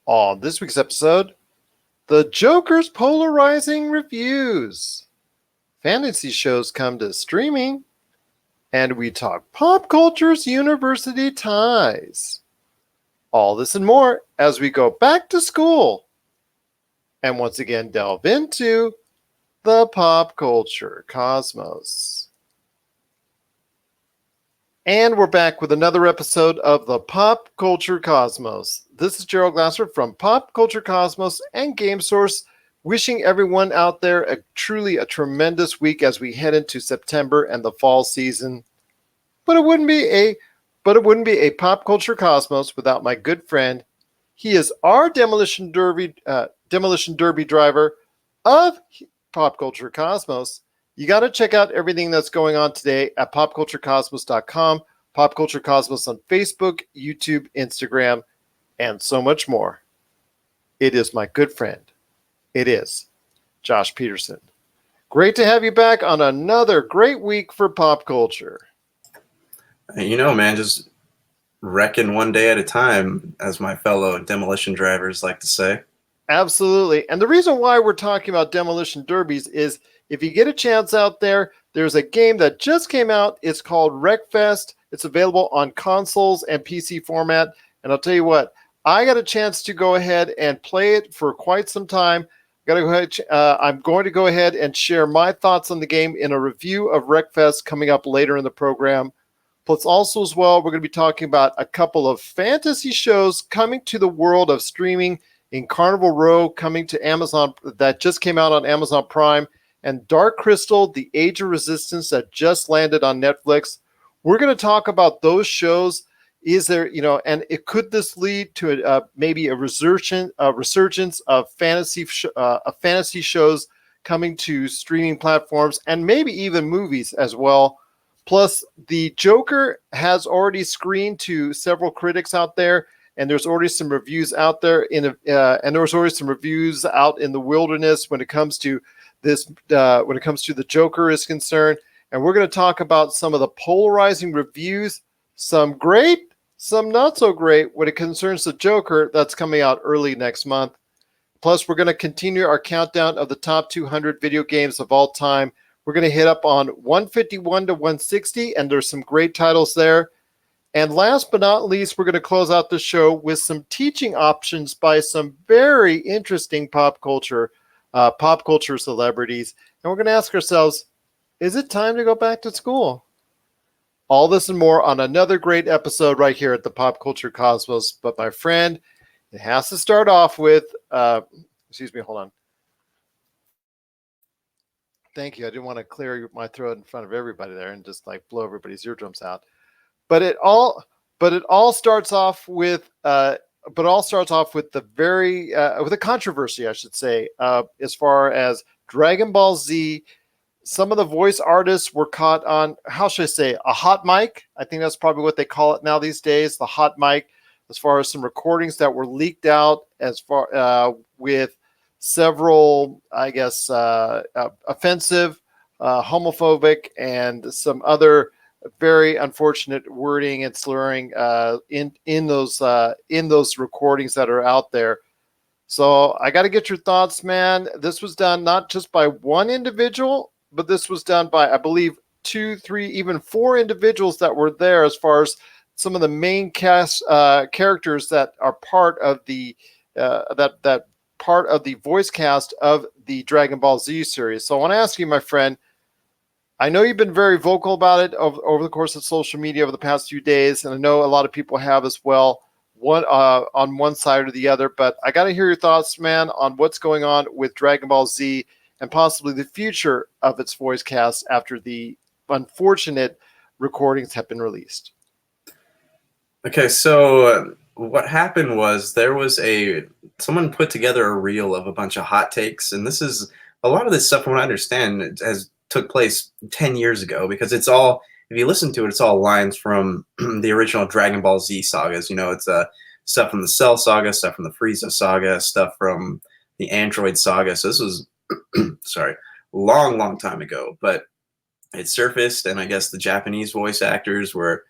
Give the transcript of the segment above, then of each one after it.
On this week's episode, the Joker's polarizing reviews. Fantasy shows come to streaming, and we talk pop culture's university ties. All this and more as we go back to school and once again delve into the pop culture cosmos. And we're back with another episode of the Pop Culture Cosmos. This is Gerald Glasser from Pop Culture Cosmos and Game Source, wishing everyone out there a tremendous week as we head into September and the fall season. But it wouldn't be a Pop Culture Cosmos without my good friend. He is our Demolition Derby driver of Pop Culture Cosmos. You got to check out everything that's going on today at popculturecosmos.com, Pop Culture Cosmos on Facebook, YouTube, Instagram, and so much more. It is my good friend. It is Josh Peterson. Great to have you back on another great week for pop culture. You know, man, just wrecking one day at a time, as my fellow demolition drivers like to say. Absolutely. And the reason why we're talking about demolition derbies is if you get a chance out there, there's a game that just came out. It's called Wreckfest. It's available on consoles and PC format. And I'll tell you what, I got a chance to go ahead and play it for quite some time. I'm going to go ahead and share my thoughts on the game in a review of Wreckfest coming up later in the program. Plus, also as well, we're going to be talking about a couple of fantasy shows coming to the world of streaming in Carnival Row, coming to Amazon, that just came out on Amazon Prime, and Dark Crystal, The Age of Resistance, that just landed on Netflix. We're going to talk about those shows. Is there, and could this lead to maybe a resurgence of fantasy shows coming to streaming platforms and maybe even movies as well? Plus, the Joker has already screened to several critics out there, and there's already some reviews out there and there's already some reviews out in the wilderness when it comes to this, when it comes to the Joker is concerned. And we're going to talk about some of the polarizing reviews, some great, some not so great when it concerns the Joker that's coming out early next month. Plus, we're going to continue our countdown of the top 200 video games of all time. We're going to hit up on 151 to 160, and there's some great titles there. And last but not least, we're going to close out the show with some teaching options by some very interesting pop culture celebrities. And we're going to ask ourselves, is it time to go back to school? All this and more on another great episode right here at the Pop Culture Cosmos. But my friend, it has to start off with, hold on. Thank you. I didn't want to clear my throat in front of everybody there and just like blow everybody's eardrums out. But it all starts off with the with a controversy, I should say, as far as Dragon Ball Z. Some of the voice artists were caught on, how should I say, a hot mic. I think that's probably what they call it now these days, the hot mic, as far as some recordings that were leaked out as far with several, I guess, offensive, homophobic, and some other very unfortunate wording and slurring in those recordings that are out there. So I got to get your thoughts, man. This was done not just by one individual, but this was done by, I believe, 2, 3, even 4 individuals that were there, as far as some of the main cast characters that are part of the part of the voice cast of the Dragon Ball Z series. So I want to ask you, my friend, I know you've been very vocal about it over the course of social media over the past few days, and I know a lot of people have as well, on one side or the other, but I got to hear your thoughts, man, on what's going on with Dragon Ball Z and possibly the future of its voice cast after the unfortunate recordings have been released. Okay, so what happened was someone put together a reel of a bunch of hot takes, and this is a lot of this stuff, from what I understand, has took place 10 years ago, because it's all, if you listen to it, it's all lines from the original Dragon Ball Z sagas. It's stuff from the Cell saga, stuff from the Frieza saga, stuff from the Android saga. So this was, long time ago, but it surfaced, and I guess the Japanese voice actors were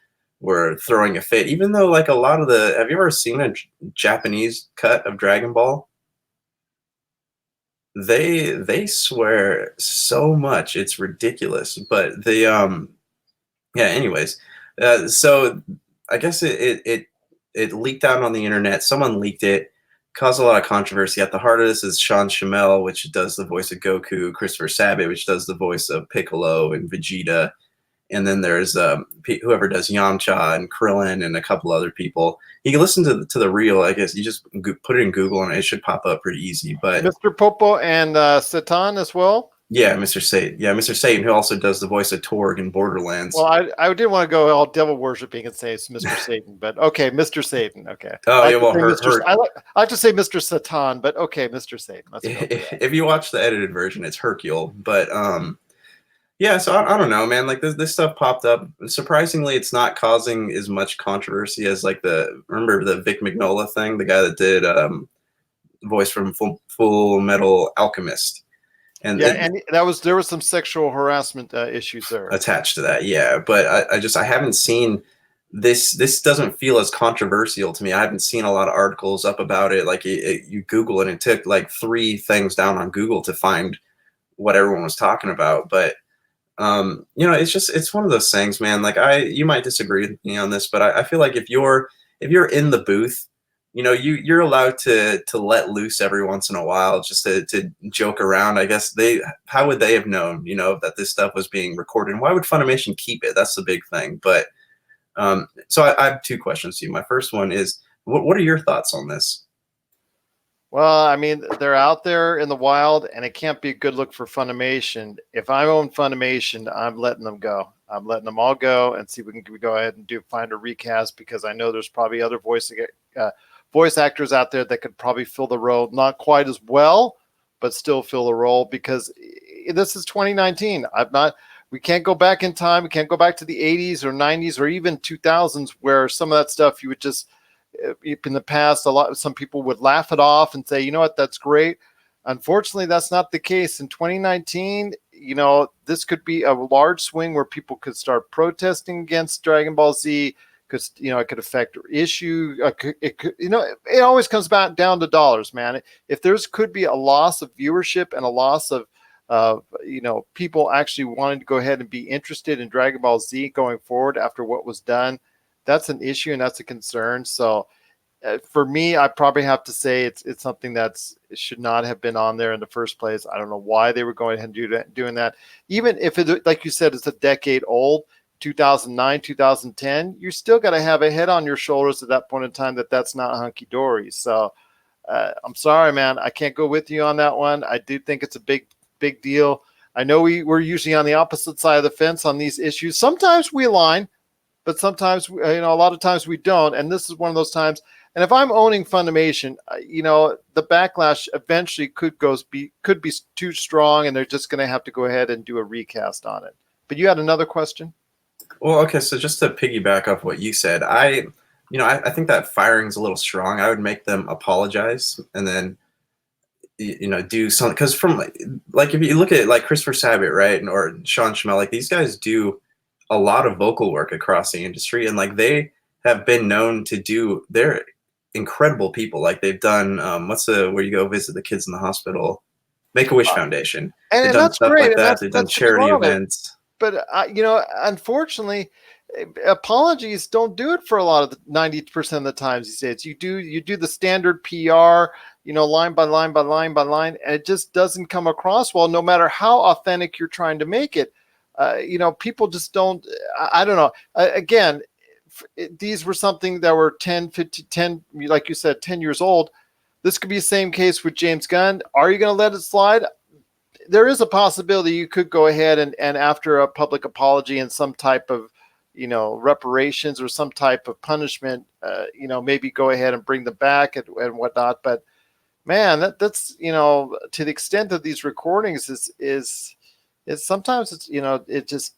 were throwing a fit, even though like a lot of the, have you ever seen a Japanese cut of Dragon Ball? They swear so much, it's ridiculous. But the yeah, anyways, so I guess it leaked out on the internet. Someone leaked it, caused a lot of controversy. At the heart of this is Sean Schimmel, which does the voice of Goku, Christopher Sabat, which does the voice of Piccolo and Vegeta, and then there's whoever does Yamcha and Krillin and a couple other people. You can listen to the reel. I guess you just put it in Google and it should pop up pretty easy. But Mr. Popo and Satan as well. yeah, Mr. Satan. Yeah, Mr. Satan, who also does the voice of Torg in Borderlands. Well, I didn't want to go all devil worshiping and say it's Mr. Satan, but okay, Mr. Satan. Okay. Oh, yeah, well, I like to say Mr. Satan, but okay, Mr. Satan. Let's go if you watch the edited version, it's Hercule. But yeah, so I don't know, man. Like this stuff popped up. Surprisingly, it's not causing as much controversy as like remember the Vic Mignola thing, the guy that did voice from Full Metal Alchemist. And yeah, and there was some sexual harassment issues there attached to that. Yeah, but I haven't seen this. This doesn't feel as controversial to me. I haven't seen a lot of articles up about it. Like you Google it, and it took like 3 things down on Google to find what everyone was talking about. But you know, it's one of those things, man. Like you might disagree with me on this, but I feel like if you're in the booth, you know, you're allowed to let loose every once in a while, just to joke around. I guess how would they have known, you know, that this stuff was being recorded? And why would Funimation keep it? That's the big thing. But so I have 2 questions to you. My first one is, what are your thoughts on this? Well, I mean, they're out there in the wild, and it can't be a good look for Funimation. If I own Funimation, I'm letting them go. I'm letting them all go and see if we can go ahead and find a recast, because I know there's probably other voice actors out there that could probably fill the role, not quite as well, but still fill the role, because this is 2019. We can't go back in time. We can't go back to the 80s or 90s or even 2000s, where some of that stuff you would just, in the past, some people would laugh it off and say, you know what, that's great. Unfortunately, that's not the case in 2019. You know, this could be a large swing where people could start protesting against Dragon Ball Z, because, you know, it could affect issue. It could, you know, it always comes back down to dollars, man. If could be a loss of viewership and a loss of you know, people actually wanting to go ahead and be interested in Dragon Ball Z going forward after what was done, that's an issue and that's a concern. So for me, I probably have to say it's something it should not have been on there in the first place. I don't know why they were going ahead and doing that. Even if it, like you said, it's a decade old, 2009, 2010, you still got to have a head on your shoulders at that point in time that's not hunky dory. So I'm sorry, man, I can't go with you on that one. I do think it's a big deal. I know we're usually on the opposite side of the fence on these issues. Sometimes we align, but sometimes, you know, a lot of times we don't. And this is one of those times. And if I'm owning Funimation, you know, the backlash eventually could be too strong, and they're just going to have to go ahead and do a recast on it. But you had another question? Well, okay, so just to piggyback off what you said, I think that firing's a little strong. I would make them apologize and then, you know, do something, because from like if you look at like Christopher Sabat, right, or Sean Schimmel, like these guys do a lot of vocal work across the industry, and like they have been known to do. They're incredible people. Like they've done where you go visit the kids in the hospital, Make-A-Wish Foundation. And they've done that's stuff great. like that. They've done charity events. But you know, unfortunately, apologies don't do it for a lot of the 90% of the times these days. You do the standard PR, you know, line by line by line by line, and it just doesn't come across well, no matter how authentic you're trying to make it. You know, people just don't. I don't know. Again, these were something that were 10, 15, 10, like you said, 10 years old. This could be the same case with James Gunn. Are you going to let it slide? There is a possibility you could go ahead and after a public apology and some type of, you know, reparations or some type of punishment, you know, maybe go ahead and bring them back and whatnot. But man, that's, you know, to the extent that these recordings is sometimes it's, you know, it just,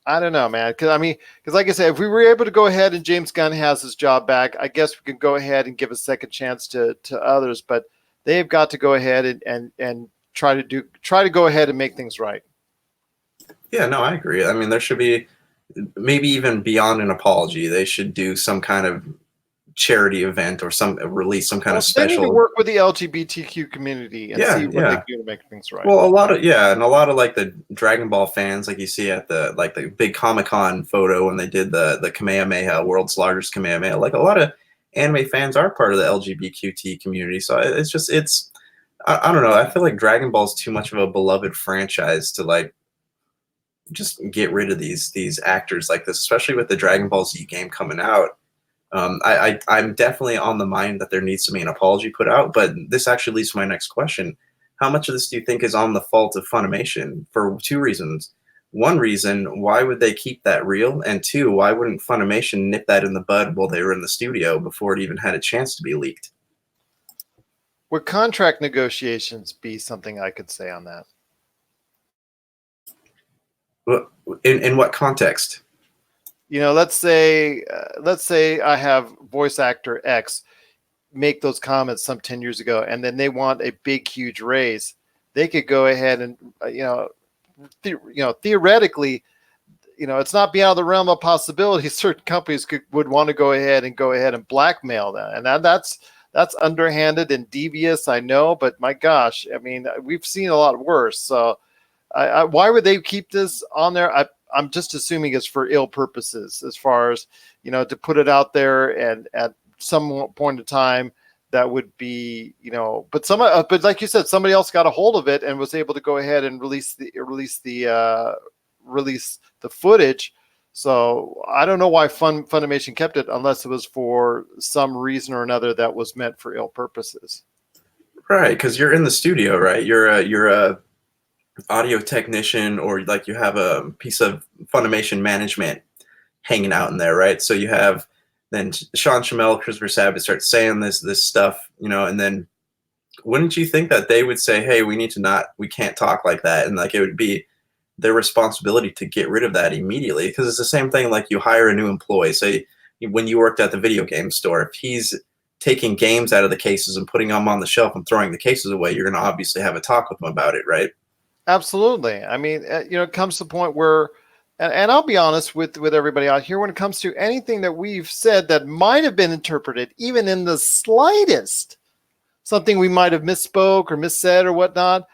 I don't know, man. Because like I said, if we were able to go ahead and James Gunn has his job back, I guess we can go ahead and give a second chance to others. But they've got to go ahead and try to go ahead and make things right. Yeah, no, I agree. I mean, there should be, maybe even beyond an apology, they should do some kind of charity event or release some kind Well, of they need to special. work with the LGBTQ community and see Yeah, what they yeah. can do to make things right. Well, a lot of yeah, and a lot of like the Dragon Ball fans, like you see at the big Comic Con photo when they did the Kamehameha, world's largest Kamehameha. Like a lot of anime fans are part of the LGBTQT community, so it's I don't know. I feel like Dragon Ball is too much of a beloved franchise to like just get rid of these actors like this, especially with the Dragon Ball Z game coming out. I'm definitely on the mind that there needs to be an apology put out, but this actually leads to my next question. How much of this do you think is on the fault of Funimation? For two reasons. One reason, why would they keep that real? And two, why wouldn't Funimation nip that in the bud while they were in the studio before it even had a chance to be leaked? Would contract negotiations be something I could say on that? In what context? You know, let's say I have voice actor X make those comments some 10 years ago, and then they want a big, huge raise. They could go ahead and, theoretically, it's not beyond the realm of possibility. Certain companies would want to go ahead and blackmail them. And that's underhanded and devious, I know, but my gosh, I mean, we've seen a lot worse. So why would they keep this on there? I'm just assuming it's for ill purposes, as far as, to put it out there, and at some point in time that would be, but like you said, somebody else got a hold of it and was able to go ahead and release the footage. So I don't know why Funimation kept it, unless it was for some reason or another that was meant for ill purposes. Right, because you're in the studio, right? You're a audio technician, or like you have a piece of Funimation management hanging out in there, right? So you have then Sean Shamel, Christopher Sabat starts saying this stuff, and then wouldn't you think that they would say, hey, we can't talk like that, and like it would be their responsibility to get rid of that immediately? Because it's the same thing like you hire a new employee. Say when you worked at the video game store, if he's taking games out of the cases and putting them on the shelf and throwing the cases away, you're going to obviously have a talk with him about it, right? Absolutely. I mean, it comes to the point where, and I'll be honest with everybody out here, when it comes to anything that we've said that might have been interpreted, even in the slightest, something we might have misspoke or missaid or whatnot,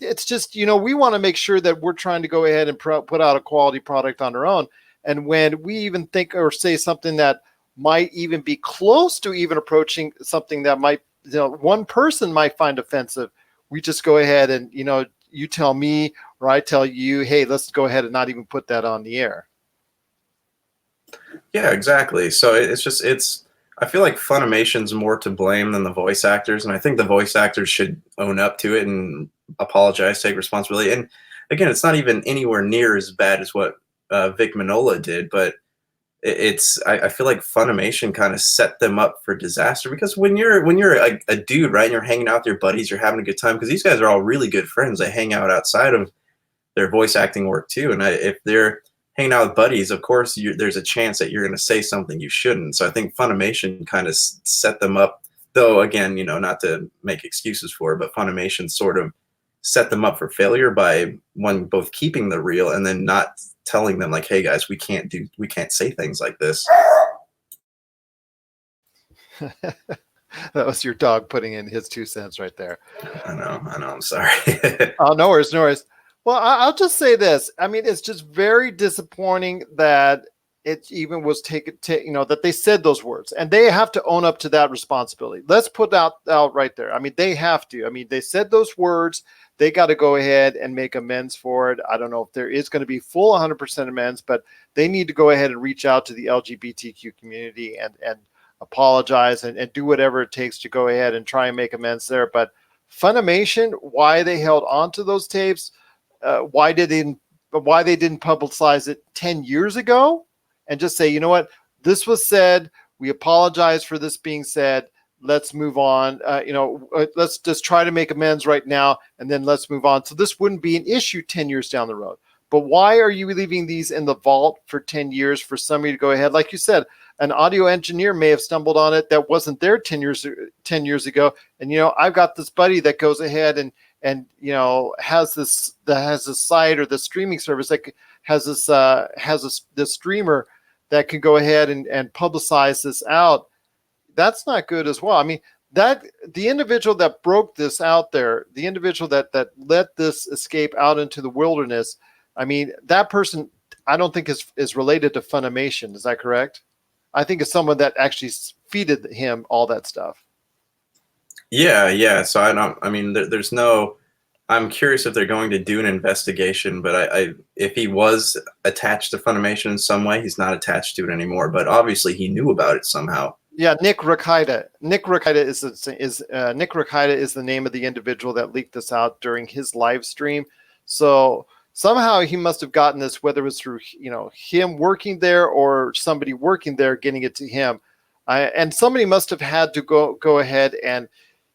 it's just, we want to make sure that we're trying to go ahead and put out a quality product on our own. And when we even think or say something that might even be close to even approaching something that might, one person might find offensive, we just go ahead and, you tell me or I tell you, hey, let's go ahead and not even put that on the air. Yeah, exactly. So I feel like Funimation's more to blame than the voice actors. And I think the voice actors should own up to it and apologize, take responsibility. And again, it's not even anywhere near as bad as what Vic Minola did, but I feel like Funimation kind of set them up for disaster, because when you're a dude, right, and you're hanging out with your buddies, you're having a good time, because these guys are all really good friends. They hang out outside of their voice acting work too, and if they're hanging out with buddies, of course there's a chance that you're going to say something you shouldn't. So I think Funimation kind of set them up, though again, not to make excuses for it, but Funimation sort of set them up for failure by both keeping the reel and then not telling them like, hey guys, we can't say things like this. That was your dog putting in his 2 cents right there. I know, I'm sorry. Oh, no worries. Well, I'll just say this. I mean, it's just very disappointing that it even was taken, that they said those words, and they have to own up to that responsibility. Let's put out right there. I mean, they have to. I mean, they said those words. They got to go ahead and make amends for it. I don't know if there is going to be full 100% amends, but they need to go ahead and reach out to the LGBTQ community and apologize and do whatever it takes to go ahead and try and make amends there. But Funimation, why they held on to those tapes, why they didn't publicize it 10 years ago and just say, you know what, this was said. We apologize for this being said. Let's move on. Let's just try to make amends right now, and then let's move on. So this wouldn't be an issue 10 years down the road. But why are you leaving these in the vault for 10 years for somebody to go ahead? Like you said, an audio engineer may have stumbled on it that wasn't there 10 years ago. And, I've got this buddy that goes ahead and and has this site or the streaming service that has this streamer that can go ahead and publicize this out. That's not good as well. I mean, that the individual that broke this out there, the individual that let this escape out into the wilderness, I mean, that person, I don't think is related to Funimation. Is that correct? I think it's someone that actually feeded him all that stuff. Yeah. So I mean, there's no. I'm curious if they're going to do an investigation, but if he was attached to Funimation in some way, he's not attached to it anymore. But obviously, he knew about it somehow. Yeah, Nick Rakita. Nick Rakita is the name of the individual that leaked this out during his live stream. So somehow he must have gotten this, whether it was through him working there or somebody working there getting it to him, and somebody must have had to go ahead and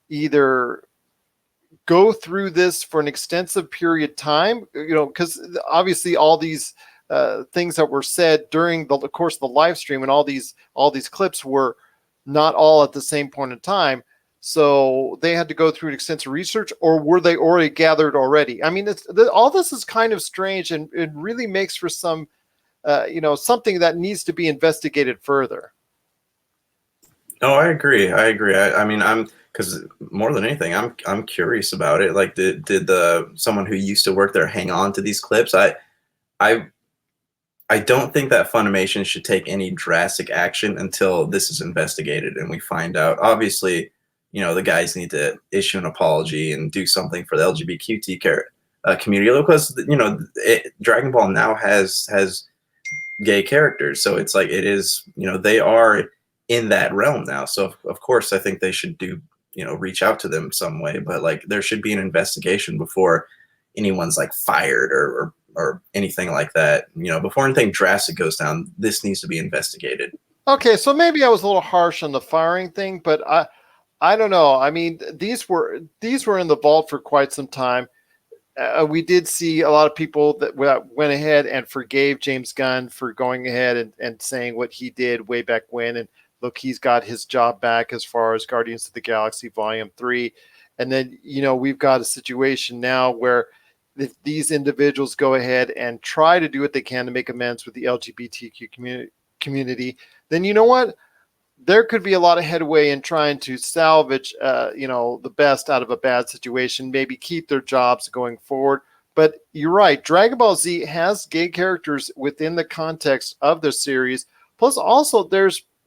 either go through this for an extensive period of time, because obviously all these things that were said during the course of the live stream and all these clips were not all at the same point in time. So they had to go through extensive research, or were they already gathered already? I mean, all this is kind of strange, and it really makes for some, something that needs to be investigated further. Oh, I agree. I mean, because more than anything, I'm curious about it. Like, did someone who used to work there hang on to these clips? I don't think that Funimation should take any drastic action until this is investigated and we find out. Obviously, the guys need to issue an apology and do something for the LGBTQ community, because Dragon Ball now has gay characters, so it's like it is. They are in that realm now. So of course, I think they should reach out to them some way. But like, there should be an investigation before anyone's like fired or anything like that. Before anything drastic goes down, this needs to be investigated. Okay, so maybe I was a little harsh on the firing thing, but I don't know. I mean, these were in the vault for quite some time. We did see a lot of people that went ahead and forgave James Gunn for going ahead and saying what he did way back when. And look, he's got his job back as far as Guardians of the Galaxy Volume 3. And then, we've got a situation now where if these individuals go ahead and try to do what they can to make amends with the LGBTQ community, then you know what? There could be a lot of headway in trying to salvage, the best out of a bad situation, maybe keep their jobs going forward. But you're right. Dragon Ball Z has gay characters within the context of the series. Plus, also,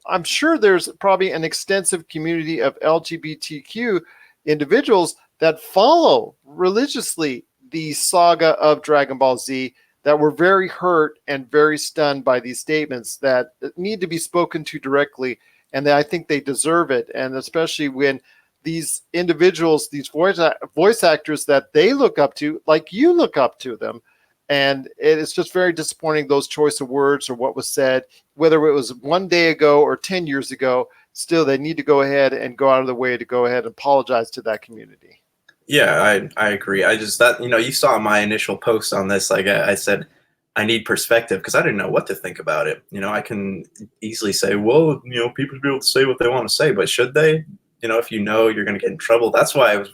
I'm sure there's probably an extensive community of LGBTQ individuals that follow religiously the saga of Dragon Ball Z, that were very hurt and very stunned by these statements that need to be spoken to directly. And I think they deserve it. And especially when these individuals, these voice actors that they look up to, like you look up to them. And it is just very disappointing, those choice of words or what was said, whether it was 1 day ago or 10 years ago. Still, they need to go ahead and go out of the way to go ahead and apologize to that community. Yeah, I agree. I just you saw my initial post on this. Like I said, I need perspective because I didn't know what to think about it. I can easily say, well, people should be able to say what they want to say, but should they? If you're going to get in trouble. That's why I was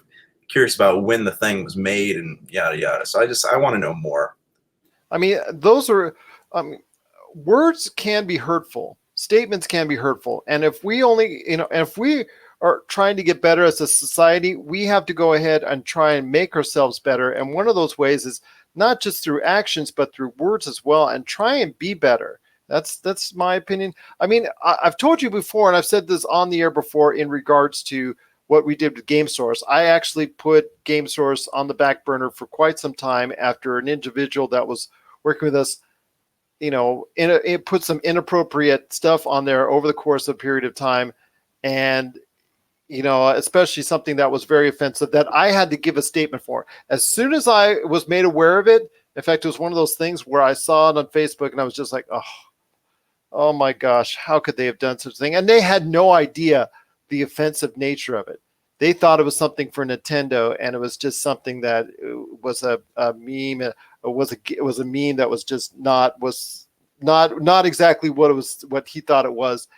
curious about when the thing was made and yada yada. So I want to know more. I mean, words can be hurtful. Statements can be hurtful, and if we are trying to get better as a society, we have to go ahead and try and make ourselves better. And one of those ways is not just through actions, but through words as well, and try and be better. That's my opinion. I mean, I've told you before, and I've said this on the air before in regards to what we did with GameSource. I actually put GameSource on the back burner for quite some time after an individual that was working with us, it put some inappropriate stuff on there over the course of a period of time. And especially something that was very offensive that I had to give a statement for. As soon as I was made aware of it, in fact, it was one of those things where I saw it on Facebook and I was just like, oh my gosh, how could they have done such a thing? And they had no idea the offensive nature of it. They thought it was something for Nintendo, and it was just something that was a meme. It was a meme that was just not exactly what he thought it was.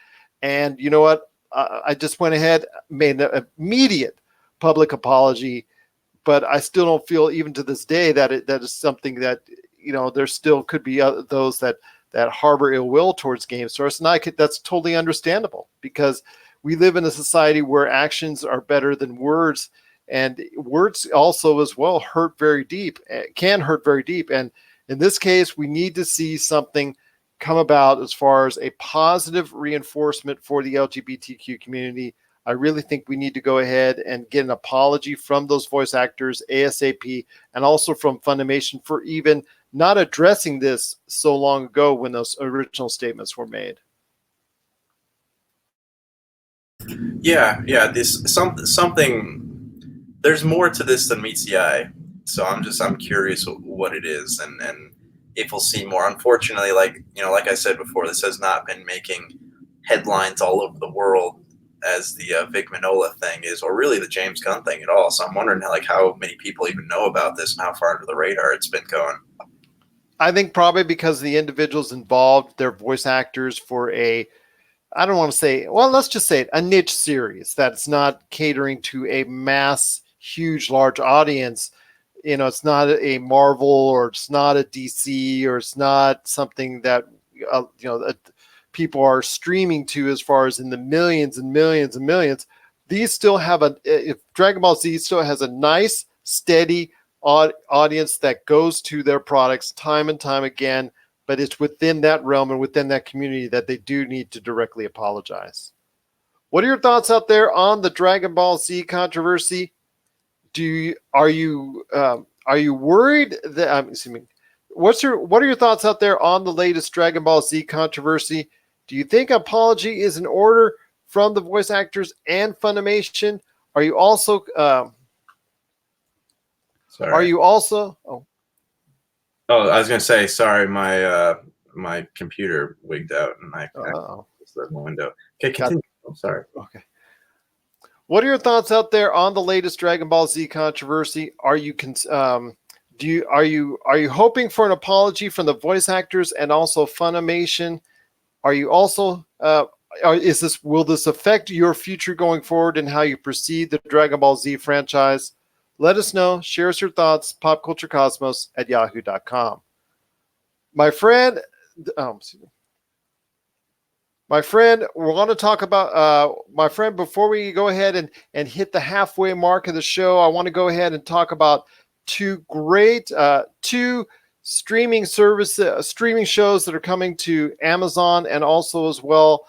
And you know what? I just went ahead, made an immediate public apology, but I still don't feel, even to this day, that that is something that, there still could be those that harbor ill will towards game stores, and that's totally understandable, because we live in a society where actions are better than words, and words also as well can hurt very deep. And in this case, we need to see something come about as far as a positive reinforcement for the LGBTQ community. I really think we need to go ahead and get an apology from those voice actors ASAP, and also from Funimation for even not addressing this so long ago when those original statements were made. Yeah, this something. There's more to this than meets the eye, so I'm curious what it is, and if we'll see more. Unfortunately, like I said before, this has not been making headlines all over the world as the Vic Minola thing is, or really the James Gunn thing at all. So I'm wondering how many people even know about this and how far under the radar it's been going. I think probably because the individuals involved, they're voice actors for I don't want to say, well, let's just say it, a niche series that's not catering to a mass, huge, large audience. It's not a Marvel, or it's not a DC, or it's not something that, that people are streaming to as far as in the millions and millions and millions. These still have if Dragon Ball Z still has a nice, steady audience that goes to their products time and time again, but it's within that realm and within that community that they do need to directly apologize. What are your thoughts out there on the Dragon Ball Z controversy? Are you worried that what are your thoughts out there on the latest Dragon Ball Z controversy? Do you think apology is in order from the voice actors and Funimation? Are you also Oh, I was gonna say sorry. My computer wigged out and I closed the window. Okay, continue. I'm sorry. Okay. What are your thoughts out there on the latest Dragon Ball Z controversy? Are you hoping for an apology from the voice actors and also Funimation? Are you also will this affect your future going forward and how you perceive the Dragon Ball Z franchise? Let us know. Share us your thoughts. popculturecosmos@yahoo.com. My friend, we want to talk about, before we go ahead and hit the halfway mark of the show, I want to go ahead and talk about two streaming shows that are coming to Amazon, and also as well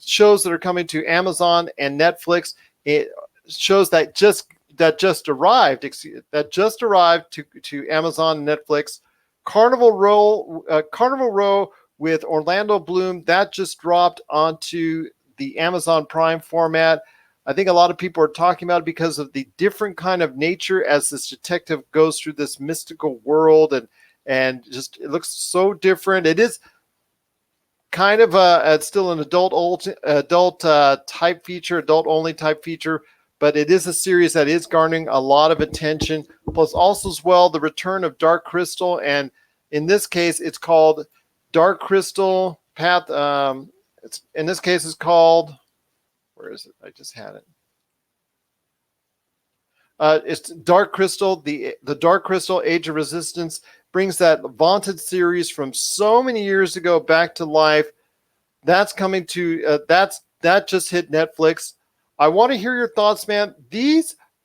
shows that are coming to Amazon and Netflix. Shows that just arrived to Amazon and Netflix. Carnival Row with Orlando Bloom, that just dropped onto the Amazon Prime format. I think a lot of people are talking about it because of the different kind of nature as this detective goes through this mystical world, and just it looks so different. It is kind of it's still an adult type feature, adult only type feature, but it is a series that is garnering a lot of attention. Plus, also as well, the return of Dark Crystal, and in this case, it's called Dark Crystal Path. In this case, it's called. Where is it? I just had it. It's Dark Crystal. The Dark Crystal Age of Resistance brings that vaunted series from so many years ago back to life. That's coming to that just hit Netflix. I want to hear your thoughts, man.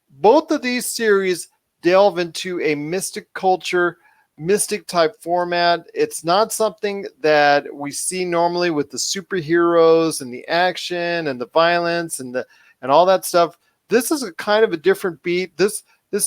Both of these series delve into a mystic culture, mystic type format. It's not something that we see normally with the superheroes and the action and the violence and all that stuff. This is a kind of a different beat. This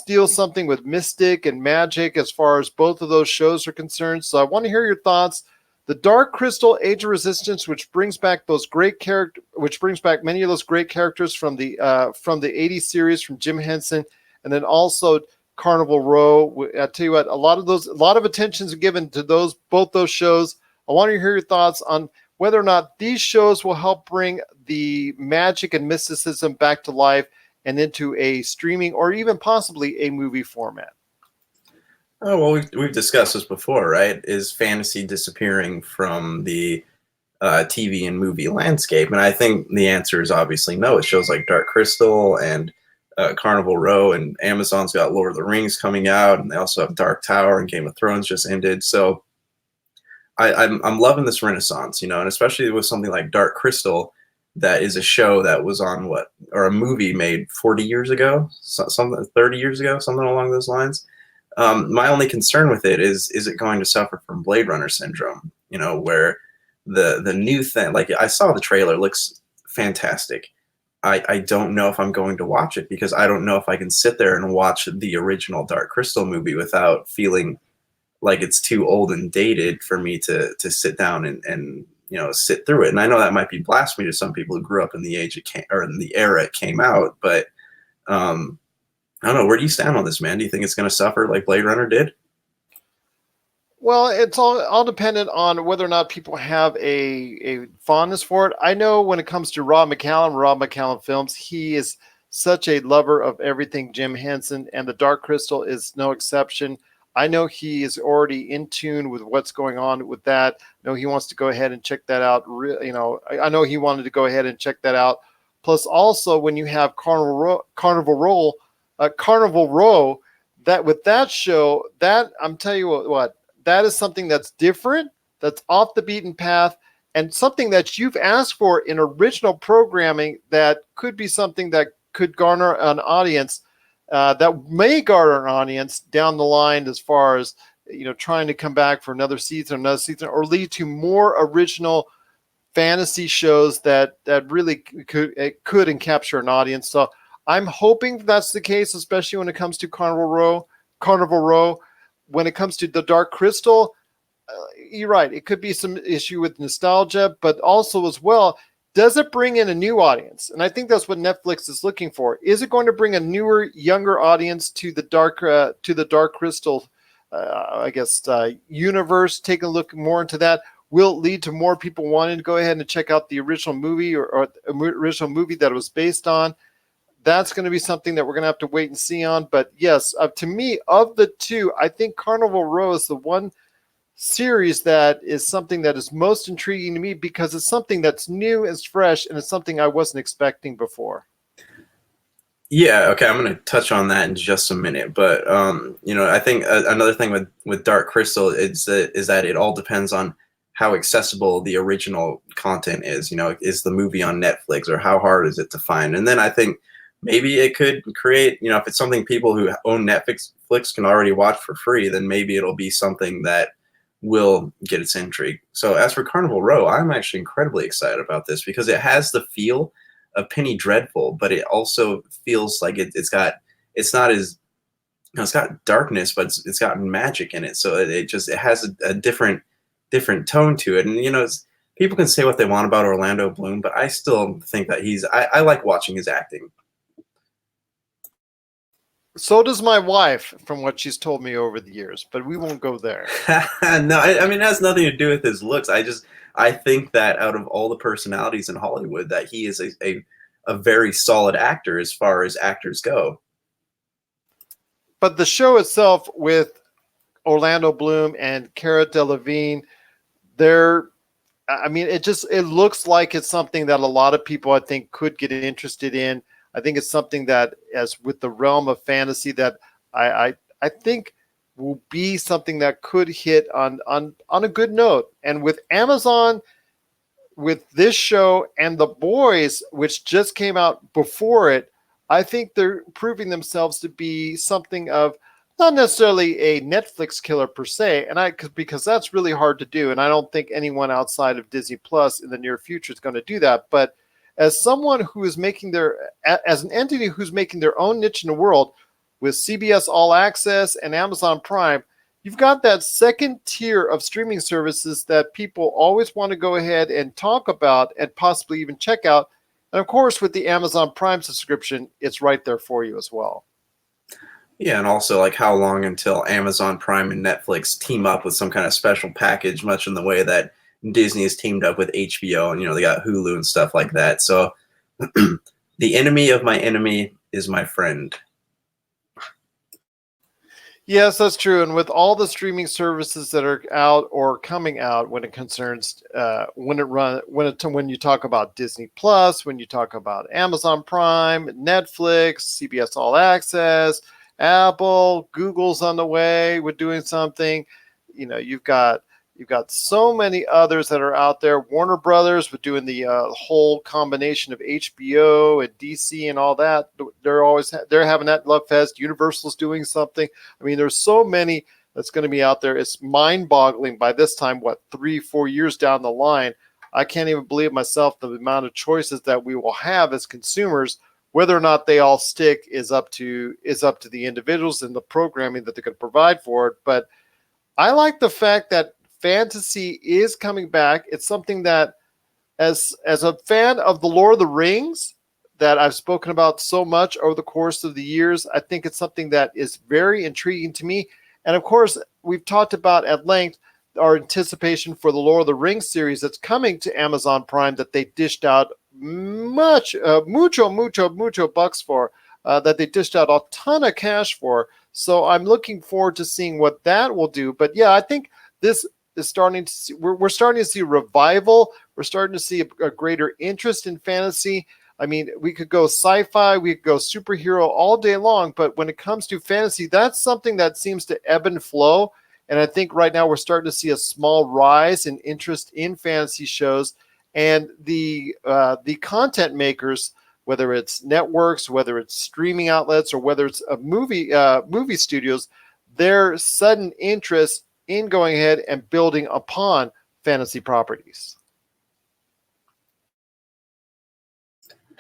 deals something with mystic and magic as far as both of those shows are concerned. So I want to hear your thoughts. The Dark Crystal Age of Resistance, which brings back many of those great characters from the 80s series from Jim Henson, and then also Carnival Row. I tell you what, a lot of attention is given to both those shows. I want to hear your thoughts on whether or not these shows will help bring the magic and mysticism back to life and into a streaming or even possibly a movie format. Oh, well, we've discussed this before, right? Is fantasy disappearing from the TV and movie landscape? And I think the answer is obviously no. It shows like Dark Crystal and Carnival Row, and Amazon's got Lord of the Rings coming out, and they also have Dark Tower, and Game of Thrones just ended. So I'm loving this renaissance, and especially with something like Dark Crystal, that is a show that was on or a movie made 40 years ago, something 30 years ago, something along those lines. My only concern with it is it going to suffer from Blade Runner syndrome, where the new thing, like I saw the trailer, looks fantastic. I don't know if I'm going to watch it because I don't know if I can sit there and watch the original Dark Crystal movie without feeling like it's too old and dated for me to sit down and sit through it. And I know that might be blasphemy to some people who grew up in the age or in the era it came out, but I don't know. Where do you stand on this, man? Do you think it's going to suffer like Blade Runner did? Well, it's all dependent on whether or not people have a fondness for it. I know when it comes to Rob McCallum films, he is such a lover of everything Jim Henson, and The Dark Crystal is no exception. I know he is already in tune with what's going on with that. I know he wants to go ahead and check that out. I know he wanted to go ahead and check that out. Plus, also when you have Carnival Row, that with that show, that I'm telling you what, that is something that's different, that's off the beaten path, and something that you've asked for in original programming that could be something that could garner an audience. That may garner an audience down the line as far as trying to come back for another season, or lead to more original fantasy shows that really could and capture an audience. So I'm hoping that's the case, especially when it comes to Carnival Row. When it comes to The Dark Crystal, you're right. It could be some issue with nostalgia, but also as well, does it bring in a new audience? And I think that's what Netflix is looking for. Is it going to bring a newer, younger audience to the Dark Crystal, universe? Take a look more into that. Will it lead to more people wanting to go ahead and check out the original movie or original movie that it was based on? That's going to be something that we're going to have to wait and see on. But yes, to me, of the two, I think Carnival Row is the one series that is something that is most intriguing to me because it's something that's new, it's fresh, and it's something I wasn't expecting before. Yeah, okay, I'm going to touch on that in just a minute, but I think another thing with Dark Crystal is that it all depends on how accessible the original content is. Is the movie on Netflix, or how hard is it to find? And then I think maybe it could create, if it's something people who own Netflix can already watch for free, then maybe it'll be something that will get its intrigue. So as for Carnival Row, I'm actually incredibly excited about this because it has the feel of Penny Dreadful, but it also feels like it's got darkness, but it's got magic in it. So it has a different tone to it. And people can say what they want about Orlando Bloom, but I still think that I like watching his acting. So does my wife, from what she's told me over the years, but we won't go there. No, I mean, it has nothing to do with his looks. I think that out of all the personalities in Hollywood, that he is a very solid actor as far as actors go. But the show itself with Orlando Bloom and Cara Delevingne, it looks like it's something that a lot of people, I think, could get interested in. I think it's something that, as with the realm of fantasy, that I think will be something that could hit on a good note. And with Amazon, with this show and The Boys, which just came out before it, I think they're proving themselves to be something of not necessarily a Netflix killer per se, because that's really hard to do, and I don't think anyone outside of Disney Plus in the near future is going to do that. But as someone who is as an entity who's making their own niche in the world with CBS All Access and Amazon Prime, you've got that second tier of streaming services that people always want to go ahead and talk about and possibly even check out. And of course, with the Amazon Prime subscription, it's right there for you as well. Yeah, and also, like, how long until Amazon Prime and Netflix team up with some kind of special package, much in the way that Disney has teamed up with HBO, and they got Hulu and stuff like that. So the enemy of my enemy is my friend. Yes, that's true. And with all the streaming services that are out or coming out, when it concerns when you talk about Disney Plus, when you talk about Amazon Prime, Netflix, CBS All Access, Apple, Google's on the way with doing something. You've got so many others that are out there. Warner Brothers with doing the whole combination of HBO and DC and all that. They're having that Love Fest. Universal's doing something. I mean, there's so many that's going to be out there. It's mind-boggling by this time. What, 3-4 years down the line? I can't even believe myself the amount of choices that we will have as consumers. Whether or not they all stick is up to the individuals and the programming that they can provide for it. But I like the fact that fantasy is coming back. It's something that, as a fan of the Lord of the Rings, that I've spoken about so much over the course of the years, I think it's something that is very intriguing to me. And of course, we've talked about at length our anticipation for the Lord of the Rings series that's coming to Amazon Prime, that they dished out mucho bucks for, that they dished out a ton of cash for. So I'm looking forward to seeing what that will do. But yeah, I think this is starting to see, we're starting to see revival. We're starting to see a greater interest in fantasy. I mean, we could go sci-fi, we could go superhero all day long, but when it comes to fantasy, that's something that seems to ebb and flow. And I think right now we're starting to see a small rise in interest in fantasy shows, and the content makers, whether it's networks, whether it's streaming outlets, or whether it's movie studios, their sudden interest in going ahead and building upon fantasy properties.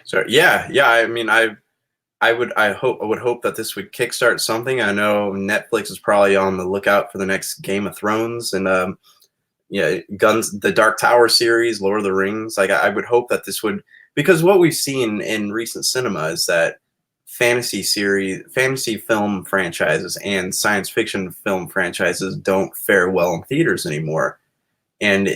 So yeah. I mean, I would hope that this would kickstart something. I know Netflix is probably on the lookout for the next Game of Thrones and the Dark Tower series, Lord of the Rings. Like I would hope that this would, because what we've seen in recent cinema is that fantasy film franchises and science fiction film franchises don't fare well in theaters anymore. And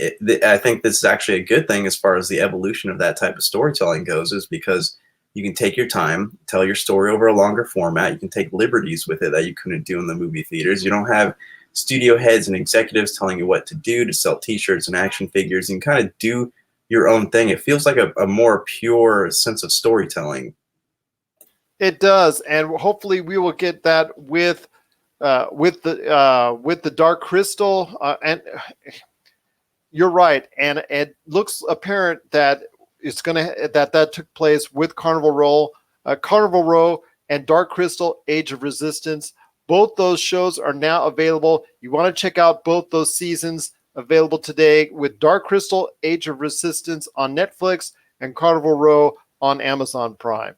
I think this is actually a good thing as far as the evolution of that type of storytelling goes, is because you can take your time, tell your story over a longer format. You can take liberties with it that you couldn't do in the movie theaters. You don't have studio heads and executives telling you what to do to sell T-shirts and action figures. You can kind of do your own thing. It feels like a more pure sense of storytelling. It does, and hopefully we will get that with the Dark Crystal. And you're right, and it looks apparent that that took place with Carnival Row and Dark Crystal: Age of Resistance. Both those shows are now available. You want to check out both those seasons, available today, with Dark Crystal: Age of Resistance on Netflix and Carnival Row on Amazon Prime.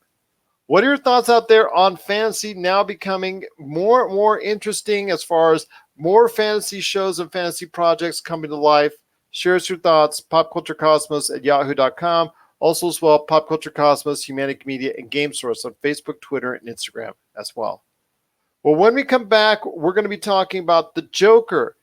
What are your thoughts out there on fantasy now becoming more and more interesting, as far as more fantasy shows and fantasy projects coming to life? Share us your thoughts, popculturecosmos@yahoo.com. Also as well, Pop Culture Cosmos, Humanic Media, and Game Source on Facebook, Twitter, and Instagram as well. Well, when we come back, we're going to be talking about the Joker.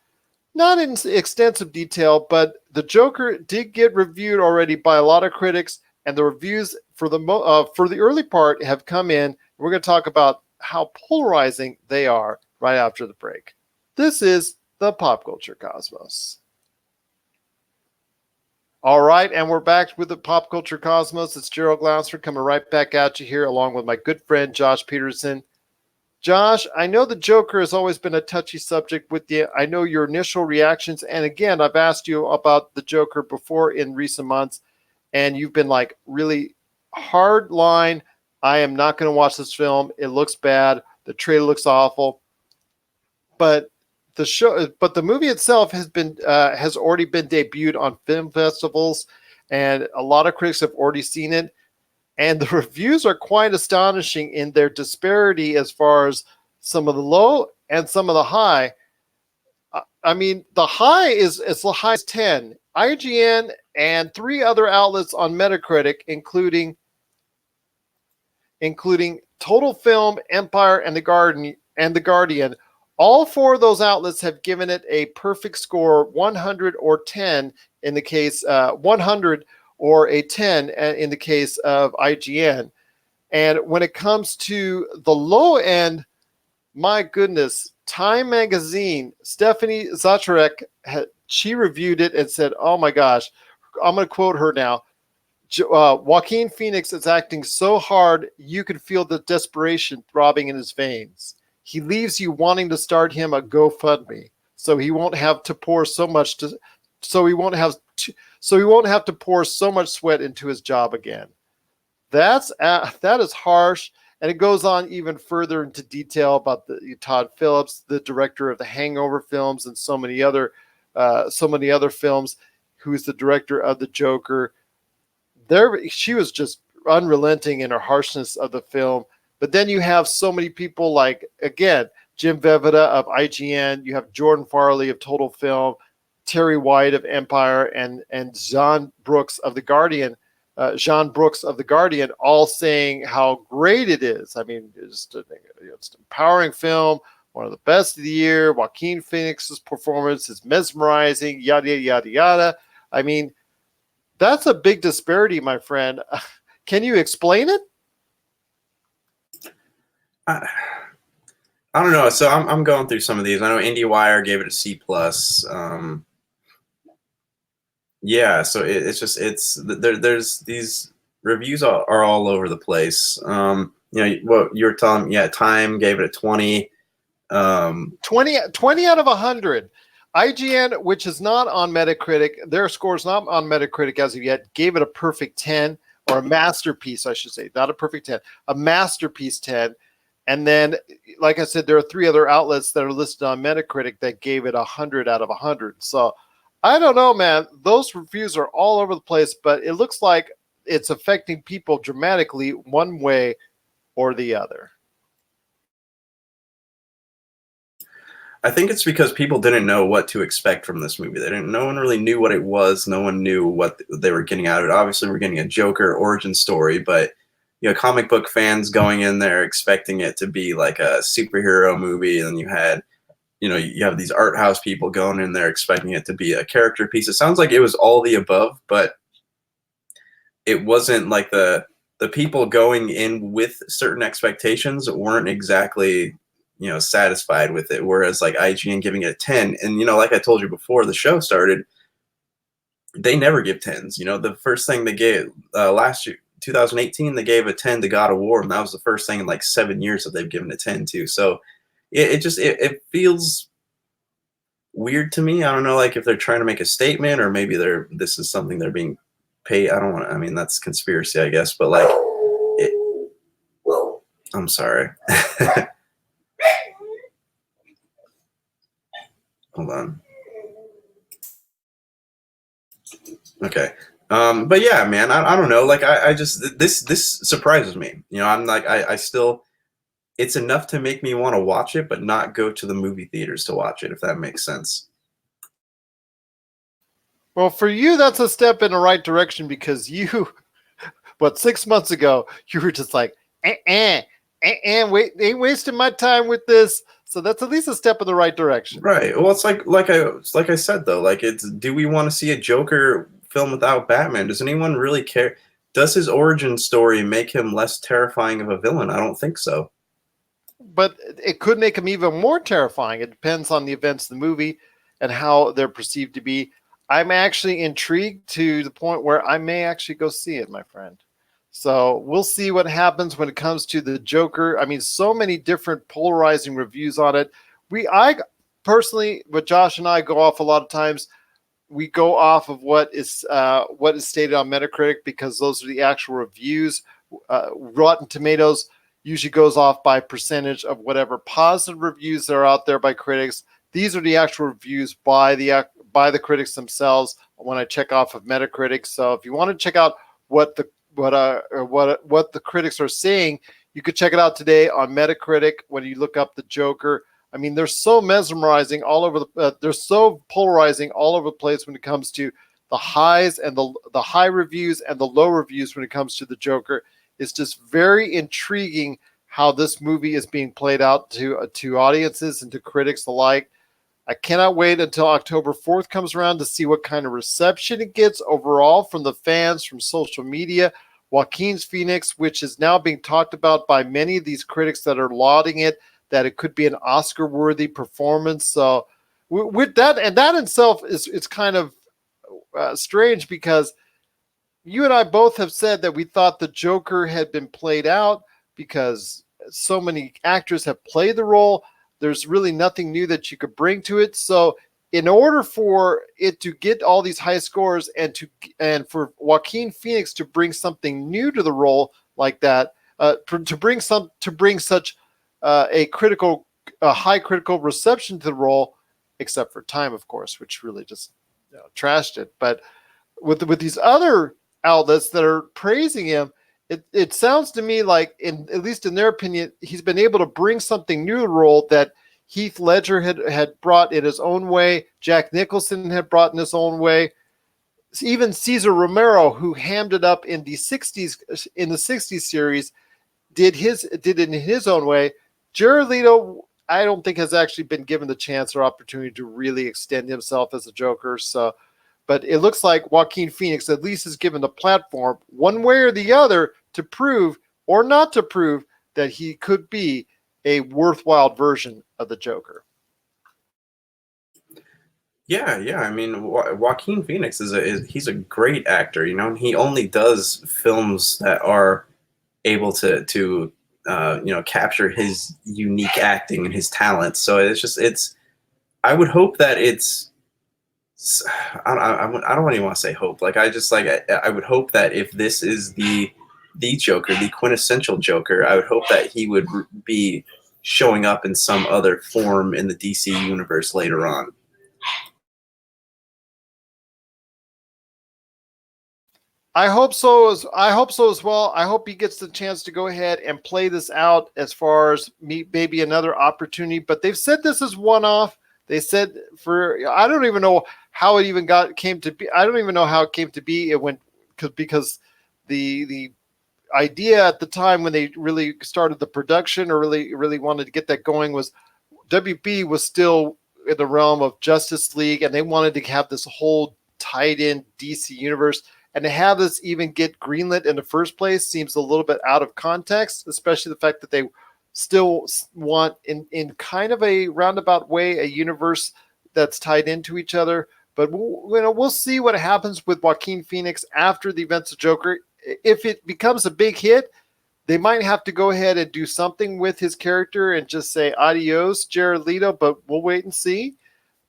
Not in extensive detail, but the Joker did get reviewed already by a lot of critics, and the reviews for the early part have come in. We're going to talk about how polarizing they are right after the break. This is the Pop Culture Cosmos. All right, and we're back with the Pop Culture Cosmos. It's Gerald Glassford coming right back at you here, along with my good friend Josh Peterson. Josh, I know the Joker has always been a touchy subject with you. I know your initial reactions, and again, I've asked you about the Joker before in recent months, and you've been like really hard line. I am not going to watch this film. It looks bad. The trailer looks awful. But the movie itself has already been debuted on film festivals, and a lot of critics have already seen it. And the reviews are quite astonishing in their disparity, as far as some of the low and some of the high. I mean, the high is as high as 10. IGN and 3 other outlets on Metacritic, including Total Film, Empire, and The Guardian. All 4 of those outlets have given it a perfect score, 100 or 10 in the case 100 or a 10 in the case of IGN. And when it comes to the low end, my goodness, Time magazine, Stephanie Zacharek, she reviewed it and said, "Oh my gosh," I'm going to quote her now. Joaquin Phoenix is acting so hard you can feel the desperation throbbing in his veins. He leaves you wanting to start him a GoFundMe, so he won't have to pour so much to, so he won't have to pour so much sweat into his job again. That is harsh, and it goes on even further into detail about the Todd Phillips, the director of the Hangover films, and so many other films, who is the director of the Joker. There, she was just unrelenting in her harshness of the film. But then you have so many people like, again, Jim Vevita of IGN, you have Jordan Farley of Total Film, Terry White of Empire, and John Brooks of The Guardian. All saying how great it is. I mean, it's an empowering film, one of the best of the year. Joaquin Phoenix's performance is mesmerizing, yada, yada, yada. I mean, that's a big disparity, my friend. Can you explain it? I don't know. So I'm going through some of these. I know IndieWire gave it a C+. Yeah, so there's these reviews are all over the place. You know what you're telling me. Yeah, Time gave it a 20. 20 out of 100. IGN, which is not on Metacritic, their score's not on Metacritic as of yet, gave it a perfect 10, or a masterpiece, I should say, not a perfect 10, a masterpiece 10. And then, like I said, there are 3 other outlets that are listed on Metacritic that gave it 100 out of 100. So I don't know, man. Those reviews are all over the place, but it looks like it's affecting people dramatically one way or the other. I think it's because people didn't know what to expect from this movie. No one really knew what it was. No one knew what they were getting out of it. Obviously, we're getting a Joker origin story, but you know, comic book fans going in there expecting it to be like a superhero movie, and you have these art house people going in there expecting it to be a character piece. It sounds like it was all the above, but it wasn't. Like the people going in with certain expectations weren't exactly satisfied with it, whereas like IGN giving it a 10, and like I told you before the show started, they never give 10s. The first thing they gave last year, 2018, they gave a 10 to God of War, and that was the first thing in like 7 years that they've given a 10 to. So it feels weird to me. I don't know, like if they're trying to make a statement, or maybe this is something they're being paid. I mean, that's conspiracy, I guess, but like I'm sorry. Hold on. Okay. But yeah, man, I don't know. Like I just, this surprises me. I'm like, I still, it's enough to make me want to watch it, but not go to the movie theaters to watch it, if that makes sense. Well, for you, that's a step in the right direction, because you, 6 months ago, you were just like, wait, ain't wasting my time with this. So that's at least a step in the right direction. Right. Well, it's like I said though, like do we want to see a Joker film without Batman? Does anyone really care? Does his origin story make him less terrifying of a villain? I don't think so. But it could make him even more terrifying. It depends on the events of the movie and how they're perceived to be. I'm actually intrigued to the point where I may actually go see it, my friend. So we'll see what happens when it comes to the Joker. I mean, so many different polarizing reviews on it. I personally, with Josh and I, go off a lot of times. We go off of what is stated on Metacritic, because those are the actual reviews. Rotten Tomatoes usually goes off by percentage of whatever positive reviews that are out there by critics. These are the actual reviews by the critics themselves when I check off of Metacritic. So if you want to check out what the critics are saying, you could check it out today on Metacritic when you look up the Joker. I mean, they're so mesmerizing all over they're so polarizing all over the place when it comes to the highs and the high reviews and the low reviews when it comes to the Joker. It's just very intriguing how this movie is being played out to audiences and to critics alike. I cannot wait until October 4th comes around to see what kind of reception it gets overall from the fans, from social media. Joaquin Phoenix, which is now being talked about by many of these critics that are lauding it, that it could be an Oscar-worthy performance. So with that, and that itself is it's kind of strange because you and I both have said that we thought the Joker had been played out because so many actors have played the role. There's really nothing new that you could bring to it. So in order for it to get all these high scores and for Joaquin Phoenix to bring something new to the role like that, to bring such a high critical reception to the role, except for Time, of course, which really just trashed it. But with these other outlets that are praising him, it sounds to me like, at least in their opinion, he's been able to bring something new to the role that Heath Ledger had brought in his own way, Jack Nicholson had brought in his own way, even Cesar Romero, who hammed it up in the 60s series, did it in his own way. Jared Leto, I don't think has actually been given the chance or opportunity to really extend himself as a Joker. So, but it looks like Joaquin Phoenix at least is given the platform, one way or the other, to prove or not to prove that he could be a worthwhile version of the Joker. Yeah, yeah. I mean, Joaquin Phoenix he's a great actor, and he only does films that are able to capture his unique acting and his talent. So it's. I would hope that it's. I don't even want to say hope. I would hope that if this is the Joker, the quintessential Joker, I would hope that he would be showing up in some other form in the DC universe later on. I hope so as well. I hope he gets the chance to go ahead and play this out as far as maybe another opportunity. But they've said this is one-off. They said I don't even know how it even came to be. I don't even know how it came to be. It went because the idea at the time when they really started the production or really wanted to get that going was WB was still in the realm of Justice League, and they wanted to have this whole tied-in DC universe. And to have this even get greenlit in the first place seems a little bit out of context, especially the fact that they still want, in kind of a roundabout way, a universe that's tied into each other. But we'll see what happens with Joaquin Phoenix after the events of Joker. If it becomes a big hit, they might have to go ahead and do something with his character and just say adios, Jared Leto, but we'll wait and see.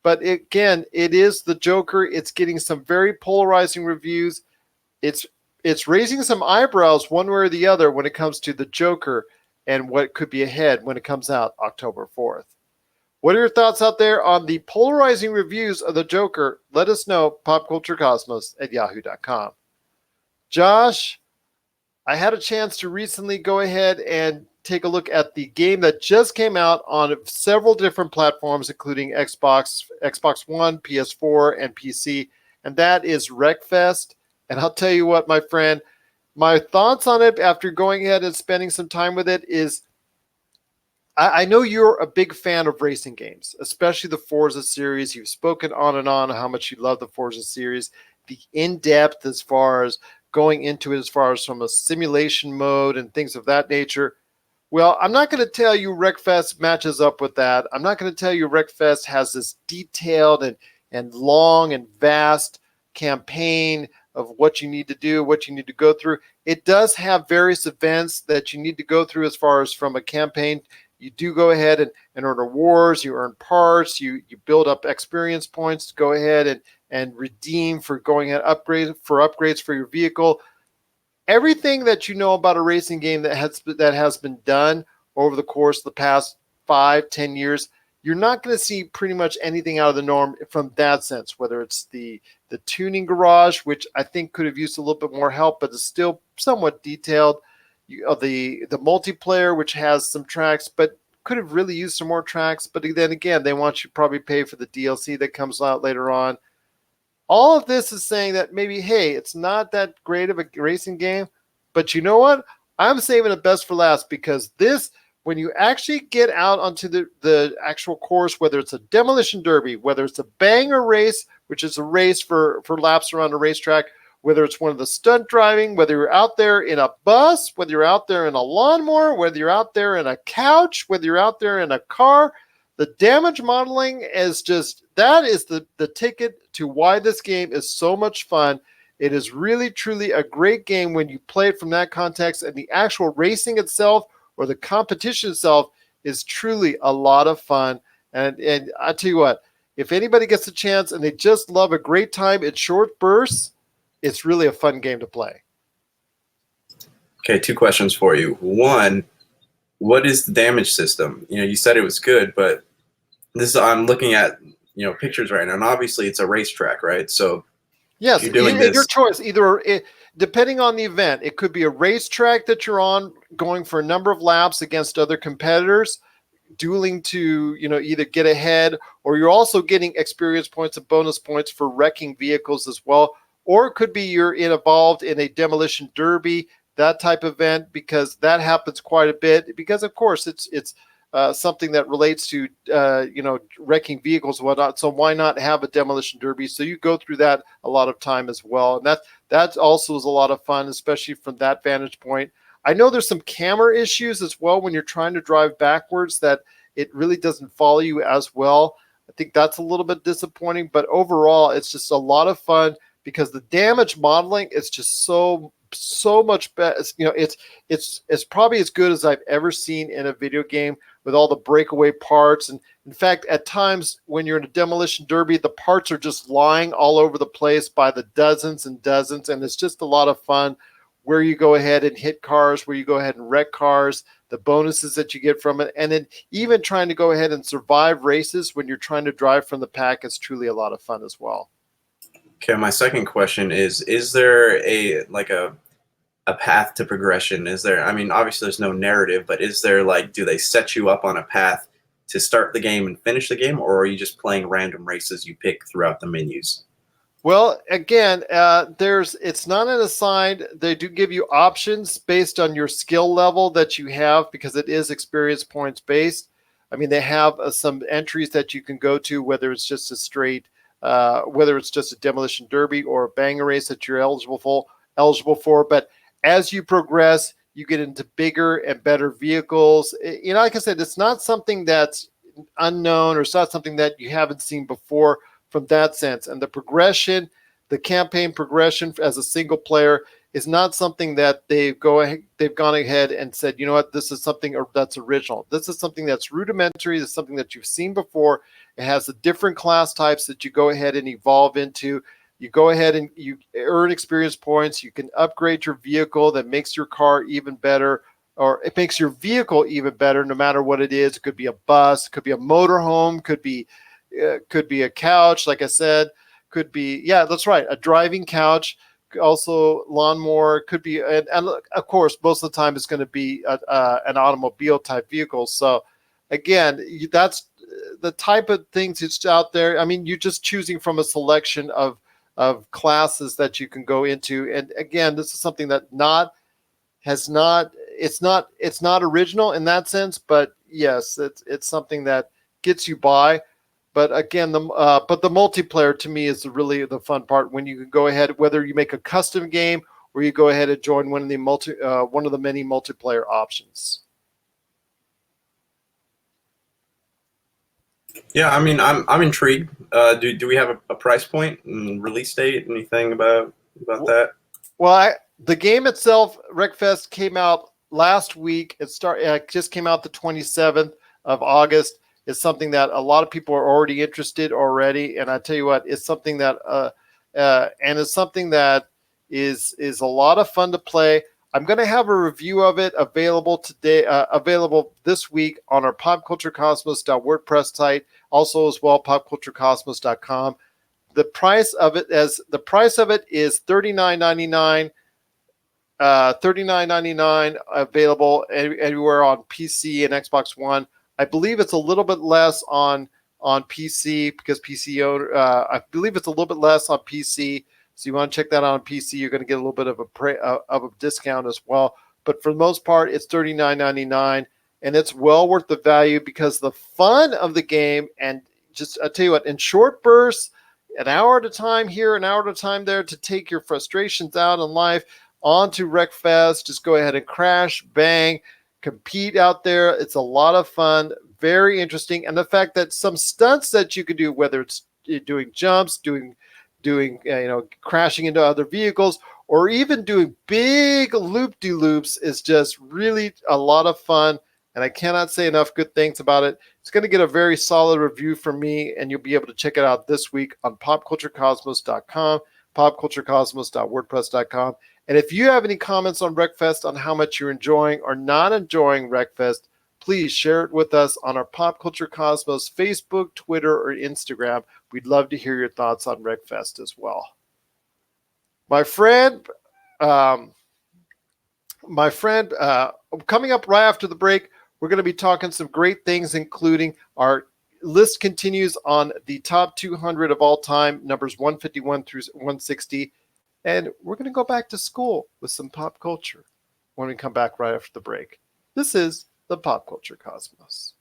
But again, it is the Joker. It's getting some very polarizing reviews. It's raising some eyebrows one way or the other when it comes to the Joker and what could be ahead when it comes out October 4th. What are your thoughts out there on the polarizing reviews of the Joker? Let us know, popculturecosmos@yahoo.com. Josh, I had a chance to recently go ahead and take a look at the game that just came out on several different platforms, including Xbox One, PS4, and PC, and that is Wreckfest. And I'll tell you what, my friend, my thoughts on it after going ahead and spending some time with it is I know you're a big fan of racing games, especially the Forza series. You've spoken on and on how much you love the Forza series, the in-depth as far as going into it as far as from a simulation mode and things of that nature. Well, I'm not going to tell you Wreckfest matches up with that. I'm not going to tell you Wreckfest has this detailed and long and vast campaign of what you need to do, what you need to go through. It does have various events that you need to go through as far as from a campaign. You do go ahead and earn awards, you earn parts, you build up experience points to go ahead and redeem for going at upgrades for your vehicle. Everything that you know about a racing game that has been done over the course of the past 5-10 years, you're not going to see pretty much anything out of the norm from that sense, whether it's the tuning garage, which I think could have used a little bit more help, but is still somewhat detailed. The multiplayer, which has some tracks, but could have really used some more tracks. But then again, they want you to probably pay for the DLC that comes out later on. All of this is saying that maybe, hey, it's not that great of a racing game, but you know what? I'm saving the best for last, because this, when you actually get out onto the actual course, whether it's a demolition derby, whether it's a banger race, which is a race for laps around a racetrack, whether it's one of the stunt driving, whether you're out there in a bus, whether you're out there in a lawnmower, whether you're out there in a couch, whether you're out there in a car. The damage modeling is just, that is the ticket to why this game is so much fun. It is really, truly a great game when you play it from that context, and the actual racing itself or the competition itself is truly a lot of fun. And I tell you what, if anybody gets a chance and they just love a great time in short bursts, it's really a fun game to play. Okay, 2 questions for you. One, what is the damage system? You know, you said it was good, but I'm looking at, you know, pictures right now, and obviously it's a racetrack, right? So yes, you're doing your this. choice. Depending on the event, it could be a racetrack that you're on, going for a number of laps against other competitors, dueling to, you know, either get ahead, or you're also getting experience points and bonus points for wrecking vehicles as well. Or it could be you're involved in a demolition derby, that type of event, because that happens quite a bit. Because of course it's something that relates to you know, wrecking vehicles and whatnot. So why not have a demolition derby? So you go through that a lot of time as well, and that also is a lot of fun, especially from that vantage point. I know there's some camera issues as well when you're trying to drive backwards, that it really doesn't follow you as well. I think that's a little bit disappointing, but overall it's just a lot of fun because the damage modeling is just so much better. You know, it's probably as good as I've ever seen in a video game, with all the breakaway parts. And in fact, at times when you're in a demolition derby, the parts are just lying all over the place by the dozens and dozens, and it's just a lot of fun where you go ahead and hit cars, where you go ahead and wreck cars, the bonuses that you get from it, and then even trying to go ahead and survive races when you're trying to drive from the pack is truly a lot of fun as well. Okay, my second question is there a path to progression? Is there, I mean, obviously there's no narrative, but is there, like, do they set you up on a path to start the game and finish the game, or are you just playing random races you pick throughout the menus? Well, again, it's not an assigned. They do give you options based on your skill level that you have, because it is experience points based. I mean, they have some entries that you can go to, whether it's just a straight, whether it's just a demolition derby or a banger race that you're eligible for. But as you progress, you get into bigger and better vehicles. You know, like I said, it's not something that's unknown, or it's not something that you haven't seen before from that sense. And the progression, the campaign progression as a single player, is not something that they've gone ahead and said, you know what, this is something that's original. This is something that's rudimentary. This is something that you've seen before. It has the different class types that you go ahead and evolve into. You go ahead and you earn experience points. You can upgrade your vehicle that makes your car even better, or it makes your vehicle even better no matter what it is. It could be a bus, it could be a motorhome, could be a couch, like I said, could be, yeah, that's right, a driving couch, also lawnmower, could be, and of course, most of the time it's going to be an automobile type vehicle. So again, that's the type of things that's out there. I mean, you're just choosing from a selection of classes that you can go into. And again, this is something that it's not original in that sense, but yes, it's something that gets you by. But again, the multiplayer to me is really the fun part, when you can go ahead, whether you make a custom game or you go ahead and join one of the many multiplayer options. Yeah, I mean, I'm intrigued. Do we have a price point and release date? Anything about that? Well, the game itself, Wreckfest, came out last week. It just came out the 27th of August. It's something that a lot of people are already interested already, and I tell you what, it's something that it's something that is a lot of fun to play. I'm going to have a review of it available this week on our popculturecosmos.wordpress site, also as well popculturecosmos.com. The price of it is $39.99. $39.99, available anywhere on PC and Xbox One. I believe it's a little bit less on PC, because I believe it's a little bit less on PC. So you want to check that out on PC. You're going to get a little bit of a discount as well. But for the most part, it's $39.99, and it's well worth the value because the fun of the game, and just I tell you what, in short bursts, an hour at a time here, an hour at a time there to take your frustrations out in life onto Wreckfest. Just go ahead and crash, bang, compete out there. It's a lot of fun, very interesting. And the fact that some stunts that you could do, whether it's doing jumps, doing crashing into other vehicles, or even doing big loop-de-loops, is just really a lot of fun. And I cannot say enough good things about it. It's going to get a very solid review from me, and you'll be able to check it out this week on popculturecosmos.com, popculturecosmos.wordpress.com. And if you have any comments on Wreckfest, on how much you're enjoying or not enjoying Wreckfest, please share it with us on our Pop Culture Cosmos Facebook, Twitter, or Instagram. We'd love to hear your thoughts on Wreckfest as well. My friend, coming up right after the break, we're going to be talking some great things, including our list continues on the top 200 of all time, numbers 151 through 160. And we're going to go back to school with some pop culture when we come back right after the break. This is the Pop Culture Cosmos.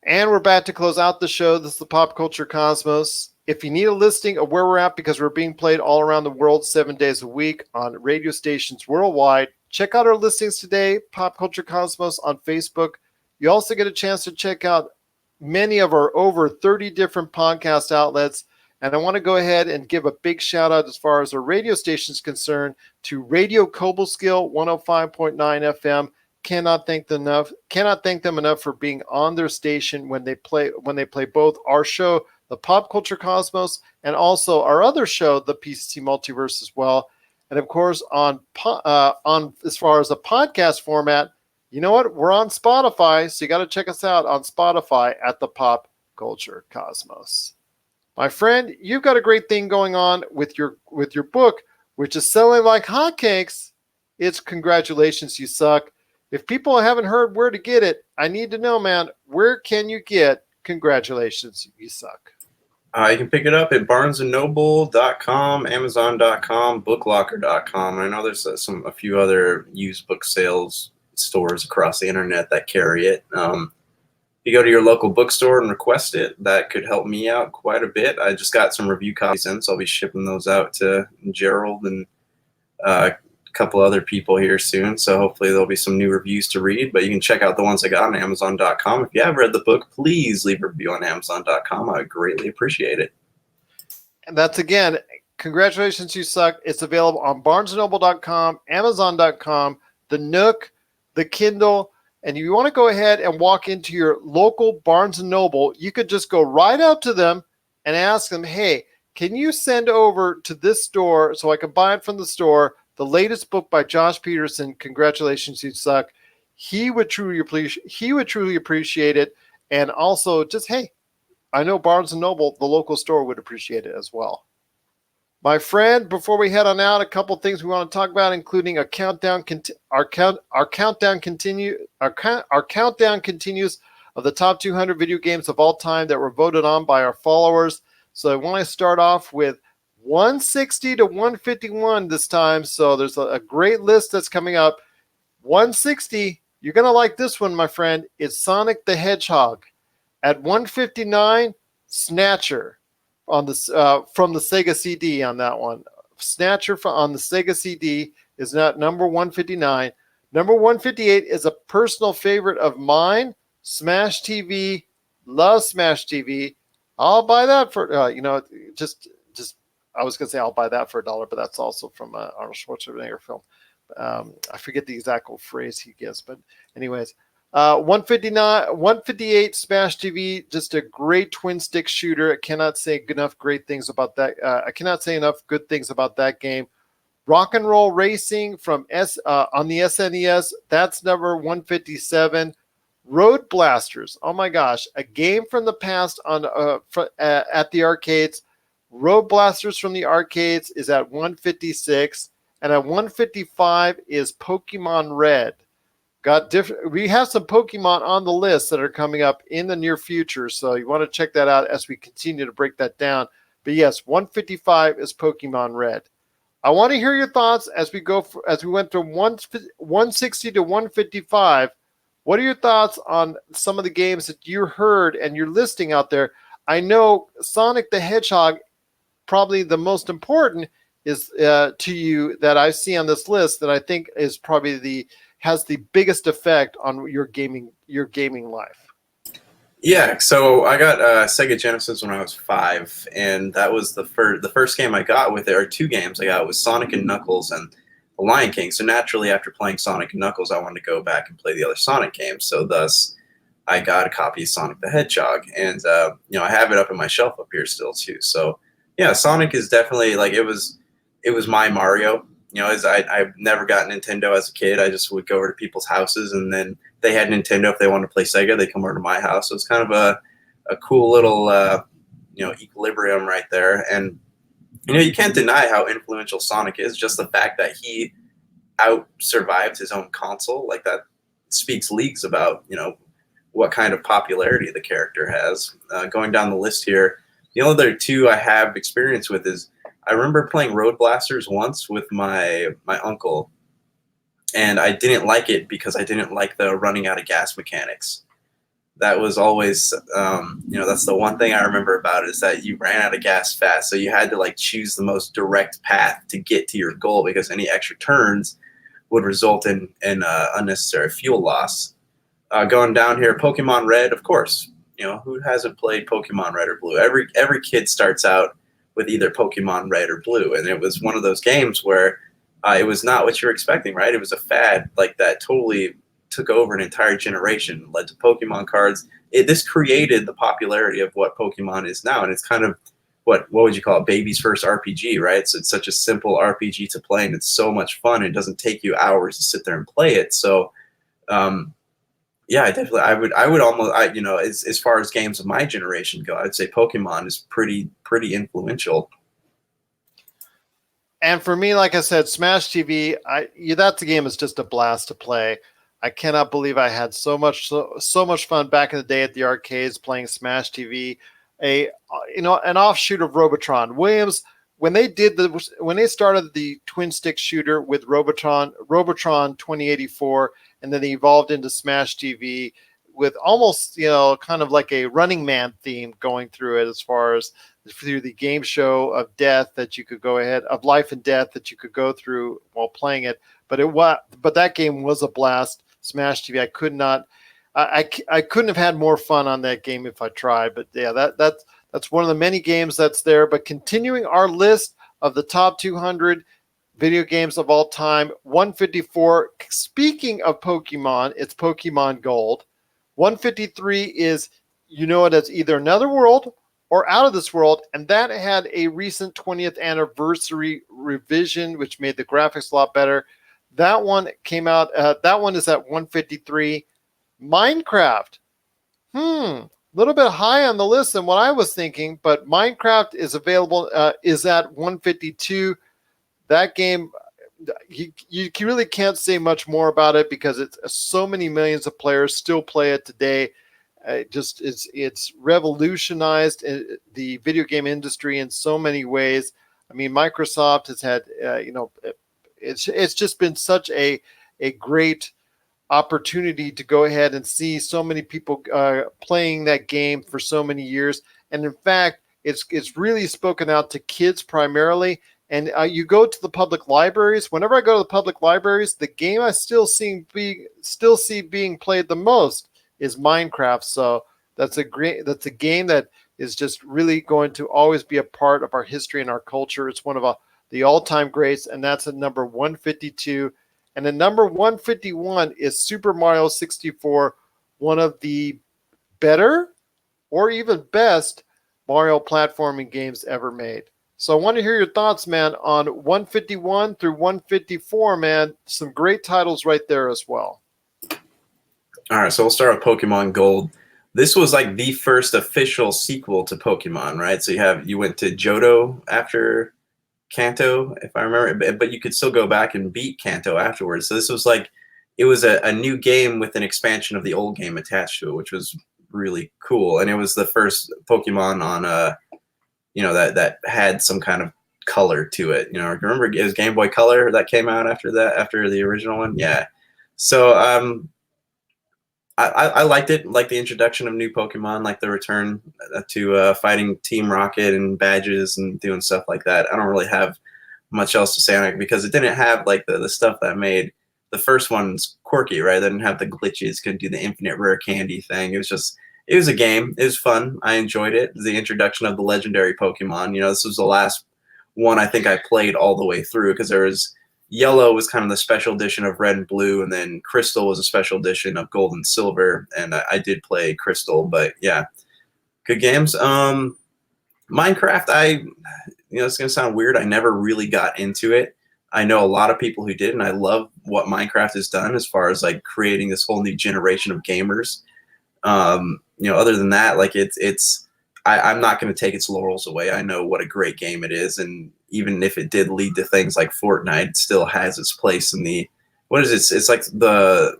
And we're back to close out the show. This is the Pop Culture Cosmos. If you need a listing of where we're at, because we're being played all around the world 7 days a week on radio stations worldwide, check out our listings today, Pop Culture Cosmos on Facebook. You also get a chance to check out many of our over 30 different podcast outlets. And I want to go ahead and give a big shout out as far as our radio station is concerned to Radio Cobleskill 105.9 FM. Cannot thank them enough for being on their station when they play both our show, the Pop Culture Cosmos, and also our other show, the PCC Multiverse as well. And of course, on as far as the podcast format, you know what? We're on Spotify, so you got to check us out on Spotify at the Pop Culture Cosmos. My friend, you've got a great thing going on with your book, which is selling like hotcakes. It's Congratulations, You Suck. If people haven't heard where to get it, I need to know, man, where can you get Congratulations, You Suck? You can pick it up at barnesandnoble.com, amazon.com, booklocker.com. I know there's a few other used book sales stores across the internet that carry it. If you go to your local bookstore and request it, that could help me out quite a bit. I just got some review copies in, so I'll be shipping those out to Gerald and a couple other people here soon. So hopefully there'll be some new reviews to read, but you can check out the ones I got on Amazon.com. If you have read the book, please leave a review on Amazon.com. I would greatly appreciate it. And that's, again, Congratulations, You Suck. It's available on barnesandnoble.com, Amazon.com, the Nook, the Kindle. And if you want to go ahead and walk into your local Barnes & Noble, you could just go right up to them and ask them, hey, can you send over to this store so I can buy it from the store the latest book by Josh Peterson, Congratulations, You Suck? He would truly appreciate it. And also just, hey, I know Barnes & Noble, the local store, would appreciate it as well. My friend, before we head on out, a couple things we want to talk about, including our countdown continues of the top 200 video games of all time that were voted on by our followers. So I want to start off with 160 to 151 this time. So there's a great list that's coming up. 160, you're going to like this one, my friend. It's Sonic the Hedgehog. At 159, Snatcher on the from the Sega CD on that one. Snatcher on the Sega CD is not number 159. Number 158 is a personal favorite of mine, Smash TV. Love Smash TV. I'll buy that for just I was gonna say I'll buy that for $1, but that's also from Arnold Schwarzenegger film. I forget the exact phrase he gives, but anyways, 158 Smash TV, just a great twin stick shooter. I cannot say enough great things about that. I cannot say enough good things about that game. Rock and Roll Racing from on the SNES, that's number 157. Road Blasters, oh my gosh, a game from the past on at the arcades. Road Blasters from the arcades is at 156, and at 155 is Pokemon Red. We have some Pokemon on the list that are coming up in the near future, so you want to check that out as we continue to break that down. But yes, 155 is Pokemon Red. I want to hear your thoughts as we went from 160 to 155. What are your thoughts on some of the games that you heard and you're listing out there? I know Sonic the Hedgehog, probably the most important, is to you that I see on this list that I think is probably has the biggest effect on your gaming life. Yeah, so I got Sega Genesis when I was 5, and that was the first game I got with it, or two games I got, was Sonic and Knuckles and The Lion King. So naturally, after playing Sonic and Knuckles, I wanted to go back and play the other Sonic games. So thus, I got a copy of Sonic the Hedgehog, and I have it up on my shelf up here still too. So yeah, Sonic is definitely like it was my Mario. As I've never got Nintendo as a kid. I just would go over to people's houses, and then they had Nintendo. If they wanted to play Sega, they come over to my house. So it's kind of a cool little equilibrium right there. And you can't deny how influential Sonic is. Just the fact that he out survived his own console, like that, speaks leagues about what kind of popularity the character has. Going down the list here, the only other two I have experience with is I remember playing Road Blasters once with my uncle, and I didn't like it because I didn't like the running out of gas mechanics. That was always, that's the one thing I remember about it, is that you ran out of gas fast, so you had to like choose the most direct path to get to your goal, because any extra turns would result in unnecessary fuel loss. Going down here, Pokemon Red, of course. Who hasn't played Pokemon Red or Blue? Every kid starts out with either Pokemon Red or Blue, and it was one of those games where it was not what you were expecting, right? It was a fad like that totally took over an entire generation, led to Pokemon cards. This created the popularity of what Pokemon is now, and it's kind of what would you call it? Baby's first RPG, right? So it's such a simple RPG to play, and it's so much fun. It doesn't take you hours to sit there and play it. So, yeah, I would almost, as far as games of my generation go, I'd say Pokemon is pretty influential. And for me, like I said, Smash TV, that game is just a blast to play. I cannot believe I had so much fun back in the day at the arcades playing Smash TV, an offshoot of Robotron. Williams, when they started the twin stick shooter with Robotron 2084, and then they evolved into Smash TV with almost kind of like a Running Man theme going through it, as far as through the game show of death that you could go ahead, of life and death that you could go through while playing it. But that game was a blast. Smash TV. I couldn't have had more fun on that game if I tried. But yeah, that's one of the many games that's there. But continuing our list of the top 200 video games of all time, 154. Speaking of Pokemon, it's Pokemon Gold. 153 is it as either Another World or Out of This World, and that had a recent 20th anniversary revision, which made the graphics a lot better. That one came out. That one is at 153. Minecraft, a little bit high on the list than what I was thinking, but Minecraft is available. Is at 152. That game, you really can't say much more about it because it's so many millions of players still play it today. It's revolutionized the video game industry in so many ways. I mean, Microsoft has had it's just been such a great opportunity to go ahead and see so many people playing that game for so many years. And in fact, it's really spoken out to kids primarily. And you go to the public libraries. Whenever I go to the public libraries, the game I still see being played the most is Minecraft. So that's a game that is just really going to always be a part of our history and our culture. It's one of the all-time greats, and that's at number 152. And at number 151 is Super Mario 64, one of the better or even best Mario platforming games ever made. So I want to hear your thoughts, man, on 151 through 154, man. Some great titles right there as well. All right, so we'll start with Pokemon Gold. This was like the first official sequel to Pokemon, right? So you went to Johto after Kanto, if I remember, but you could still go back and beat Kanto afterwards. So this was it was a new game with an expansion of the old game attached to it, which was really cool. And it was the first Pokemon on that had some kind of color to it. Remember it was Game Boy Color that came out after the original one? Yeah. So I liked it, like the introduction of new Pokemon, like the return to fighting Team Rocket and badges and doing stuff like that. I don't really have much else to say on it because it didn't have like the stuff that made the first one's quirky, right? It didn't have the glitches, couldn't do the infinite rare candy thing. It was a game. It was fun. I enjoyed it. The introduction of the legendary Pokemon. You know, this was the last one I think I played all the way through because there was Yellow was kind of the special edition of Red and Blue, and then Crystal was a special edition of Gold and Silver. And I did play Crystal, but yeah, good games. Minecraft, it's gonna sound weird. I never really got into it. I know a lot of people who did, and I love what Minecraft has done as far as like creating this whole new generation of gamers. Other than that, like I'm not going to take its laurels away. I know what a great game it is, and even if it did lead to things like Fortnite, it still has its place in the what is it? It's like the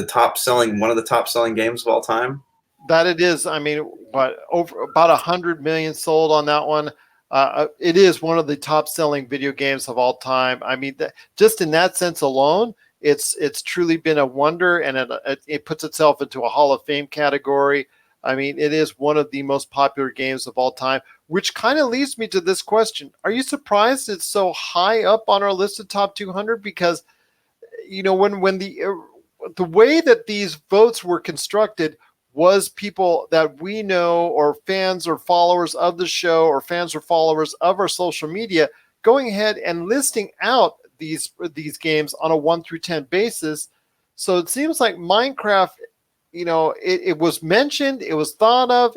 top selling one of the top selling games of all time. That it is. I mean, what, over about 100 million sold on that one. It is one of the top selling video games of all time. I mean, just in that sense alone, it's truly been a wonder, and it puts itself into a Hall of Fame category. I mean, it is one of the most popular games of all time, which kind of leads me to this question. Are you surprised it's so high up on our list of top 200? Because, when the way that these votes were constructed was people that we know, or fans or followers of the show, or fans or followers of our social media, going ahead and listing out these games on a 1 through 10 basis. So it seems like Minecraft, it was mentioned, it was thought of,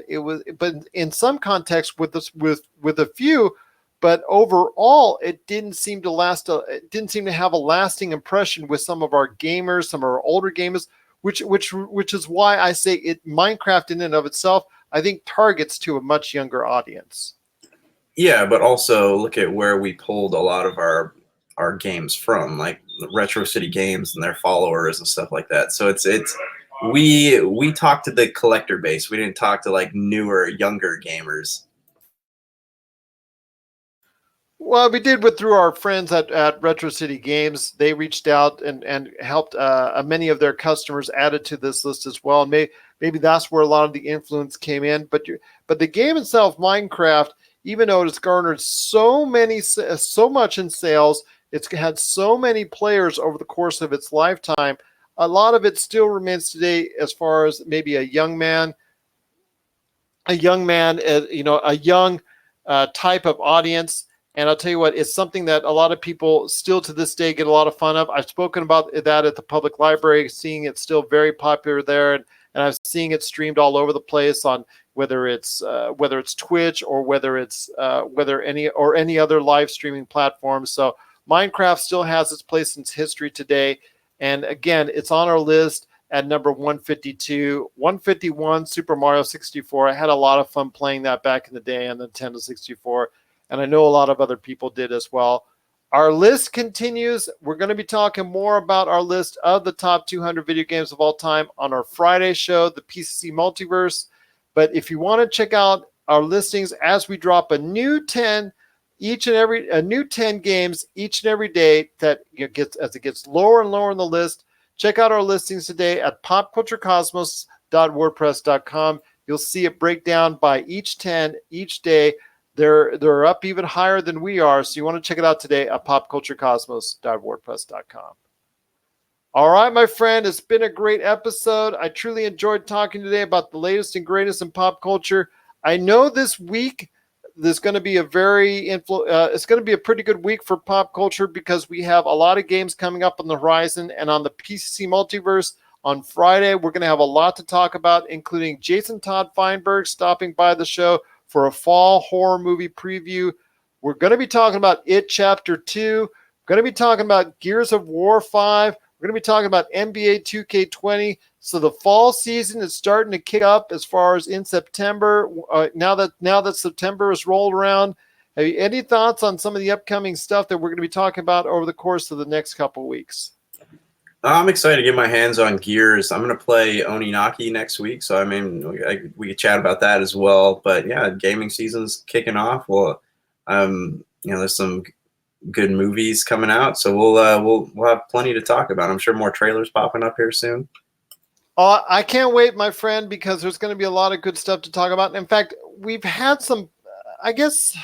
but in some context with a few, but overall it didn't seem to have a lasting impression with some of our gamers, some of our older gamers, which is why I say Minecraft in and of itself, I think, targets to a much younger audience. Yeah, but also look at where we pulled a lot of our games from, like Retro City Games and their followers and stuff like that. So we talked to the collector base. We didn't talk to like newer, younger gamers. Well, we did through our friends at Retro City Games. They reached out and helped many of their customers added to this list as well. Maybe that's where a lot of the influence came in. But the game itself, Minecraft, even though it's garnered so much in sales, it's had so many players over the course of its lifetime. A lot of it still remains today, as far as maybe a young a young type of audience. And I'll tell you what, it's something that a lot of people still to this day get a lot of fun of. I've spoken about that at the public library, seeing it still very popular there, and I'm seeing it streamed all over the place on whether it's Twitch, or whether any other live streaming platform. So Minecraft still has its place in its history today, and again, it's on our list at number 152, 151, Super Mario 64. I had a lot of fun playing that back in the day on the Nintendo 64. And I know a lot of other people did as well. Our list continues. We're going to be talking more about our list of the top 200 video games of all time on our Friday show, the PCC Multiverse. But if you want to check out our listings as we drop a new 10 games each and every day, that as it gets lower and lower on the list, check out our listings today at popculturecosmos.wordpress.com. You'll see it break down by each 10 each day. They're up even higher than we are, so you want to check it out today at popculturecosmos.wordpress.com. All right, my friend, it's been a great episode. I truly enjoyed talking today about the latest and greatest in pop culture. I know this week there's going to be it's going to be a pretty good week for pop culture, because we have a lot of games coming up on the horizon, and on the PCC Multiverse on Friday, we're going to have a lot to talk about, including Jason Todd Feinberg stopping by the show for a fall horror movie preview. We're going to be talking about It Chapter 2. We're going to be talking about Gears of War 5. We're going to be talking about NBA 2K20. So the fall season is starting to kick up as far as in September. Now that September is rolled around, have you any thoughts on some of the upcoming stuff that we're going to be talking about over the course of the next couple of weeks? I'm excited to get my hands on Gears. I'm going to play Oninaki next week, so I mean, we could chat about that as well. But yeah, gaming season's kicking off. Well, there's some good movies coming out, so we'll have plenty to talk about. I'm sure more trailers popping up here soon. I can't wait, my friend, because there's going to be a lot of good stuff to talk about. In fact, we've had some, I guess,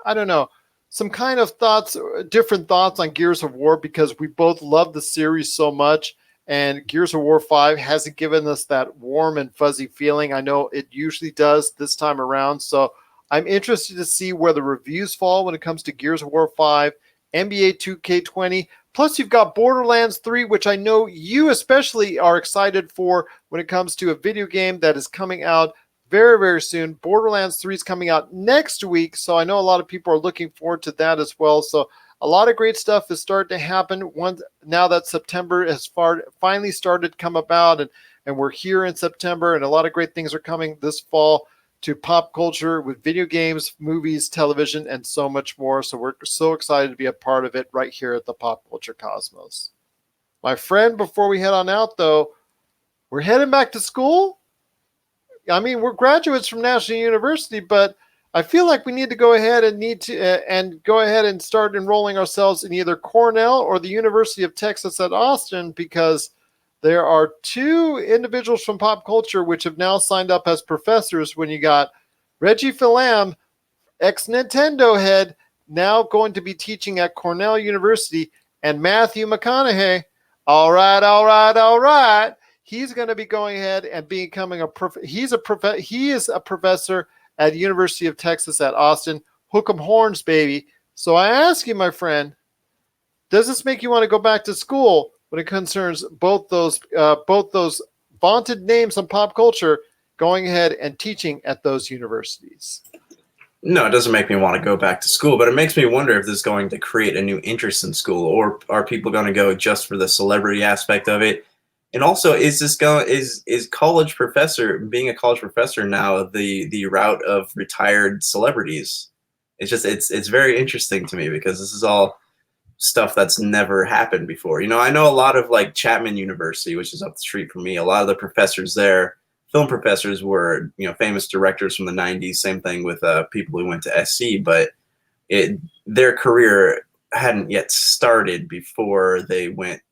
I don't know, some kind of thoughts, different thoughts on Gears of War because we both love the series so much. And Gears of War 5 hasn't given us that warm and fuzzy feeling. I know it usually does this time around. So I'm interested to see where the reviews fall when it comes to Gears of War 5, NBA 2K20. Plus, you've got Borderlands 3, which I know you especially are excited for when it comes to a video game that is coming out very, very soon. Borderlands 3 is coming out next week, so I know a lot of people are looking forward to that as well. So a lot of great stuff is starting to happen now that September has finally started to come about, and we're here in September, and a lot of great things are coming this fall to pop culture with video games, movies, television, and so much more. So we're so excited to be a part of it right here at the Pop Culture Cosmos. My friend, before we head on out, though, we're heading back to school. I mean, we're graduates from National University, but I feel like we need to go ahead and go ahead and start enrolling ourselves in either Cornell or the University of Texas at Austin, because there are two individuals from pop culture which have now signed up as professors. When you got Reggie Fils-Aime, ex-Nintendo head, now going to be teaching at Cornell University, and Matthew McConaughey, all right. He's going to be going ahead and becoming he is a professor at University of Texas at Austin. Hook 'em horns, baby. So I ask you, my friend, does this make you want to go back to school when it concerns both those vaunted names in pop culture going ahead and teaching at those universities? No, it doesn't make me want to go back to school, but it makes me wonder if this is going to create a new interest in school, or are people going to go just for the celebrity aspect of it? And also, is college professor, being a college professor now, the route of retired celebrities? It's very interesting to me, because this is all stuff that's never happened before. You know, I know a lot of, like, Chapman University, which is up the street from me. A lot of the professors there, film professors, were, you know, famous directors from the 90s. Same thing with people who went to SC, but their career hadn't yet started before they went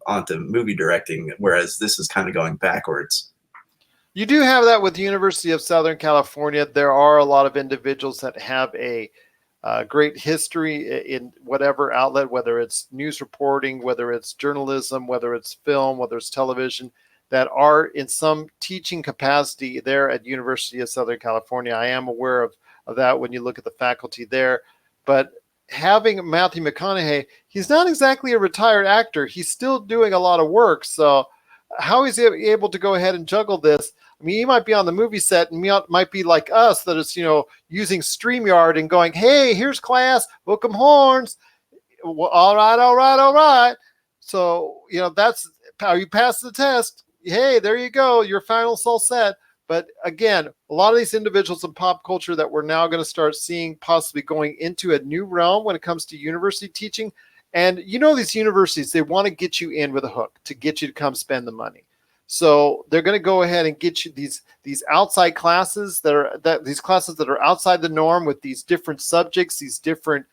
onto movie directing, whereas this is kind of going backwards. You do have that with the University of Southern California. There are a lot of individuals that have a great history in whatever outlet, whether it's news reporting, whether it's journalism, whether it's film, whether it's television, that are in some teaching capacity there at University of Southern California. I am aware of that when you look at the faculty there. But having Matthew McConaughey, he's not exactly a retired actor. He's still doing a lot of work. So how is he able to go ahead and juggle this? I mean, he might be on the movie set and might be like us, that is, using StreamYard and going, hey, here's class, hook 'em horns. Well, all right. So, that's how you pass the test. Hey, there you go. Your final's all set. But again, a lot of these individuals in pop culture that we're now going to start seeing possibly going into a new realm when it comes to university teaching. And these universities, they want to get you in with a hook to get you to come spend the money. So they're going to go ahead and get you these outside classes that are outside the norm, with these different subjects, these different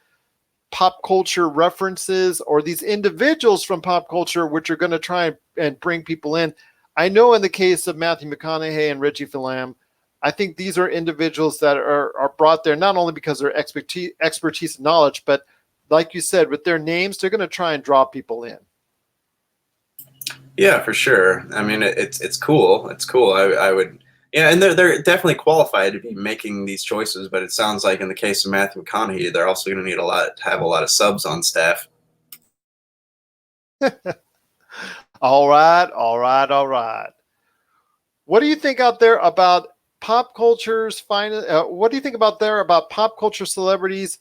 pop culture references, or these individuals from pop culture, which are going to try and bring people in. I know in the case of Matthew McConaughey and Reggie Fils-Aime, I think these are individuals that are brought there not only because of their expertise and knowledge, but like you said, with their names, they're going to try and draw people in. Yeah, for sure. I mean, it's cool. It's cool. I would, yeah, and they're definitely qualified to be making these choices. But it sounds like in the case of Matthew McConaughey, they're also going to need to have a lot of subs on staff. All right. What do you think out there about pop culture's what do you think about pop culture celebrities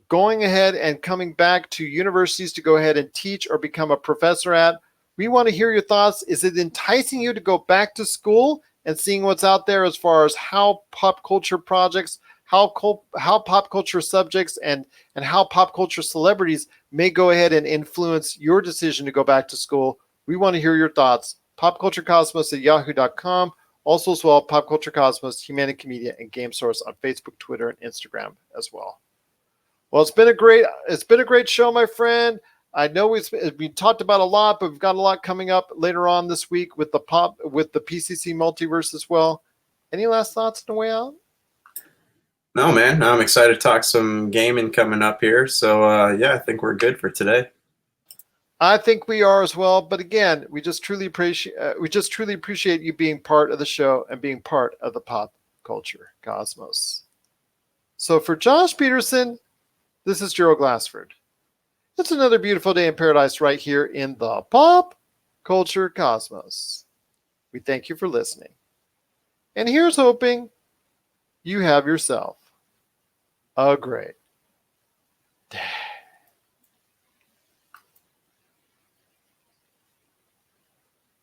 going ahead and coming back to universities to go ahead and teach or become a professor at? We want to hear your thoughts. Is it enticing you to go back to school and seeing what's out there as far as how pop culture projects, how pop culture subjects, and how pop culture celebrities may go ahead and influence your decision to go back to school? We want to hear your thoughts. popculturecosmos@yahoo.com. Also as well, Pop Culture Cosmos, Humanic Media, and Game Source on Facebook, Twitter, and Instagram as well. Well, it's been a great show, my friend. I know it's been talked about a lot, but we've got a lot coming up later on this week with the PCC multiverse as well. Any last thoughts on the way out? No, man. I'm excited to talk some gaming coming up here. So yeah, I think we're good for today. I think we are as well. But again, we just truly appreciate you being part of the show and being part of the pop culture cosmos. So for Josh Peterson, this is Gerald Glassford. It's another beautiful day in paradise right here in the pop culture cosmos. We thank you for listening. And here's hoping you have yourself a great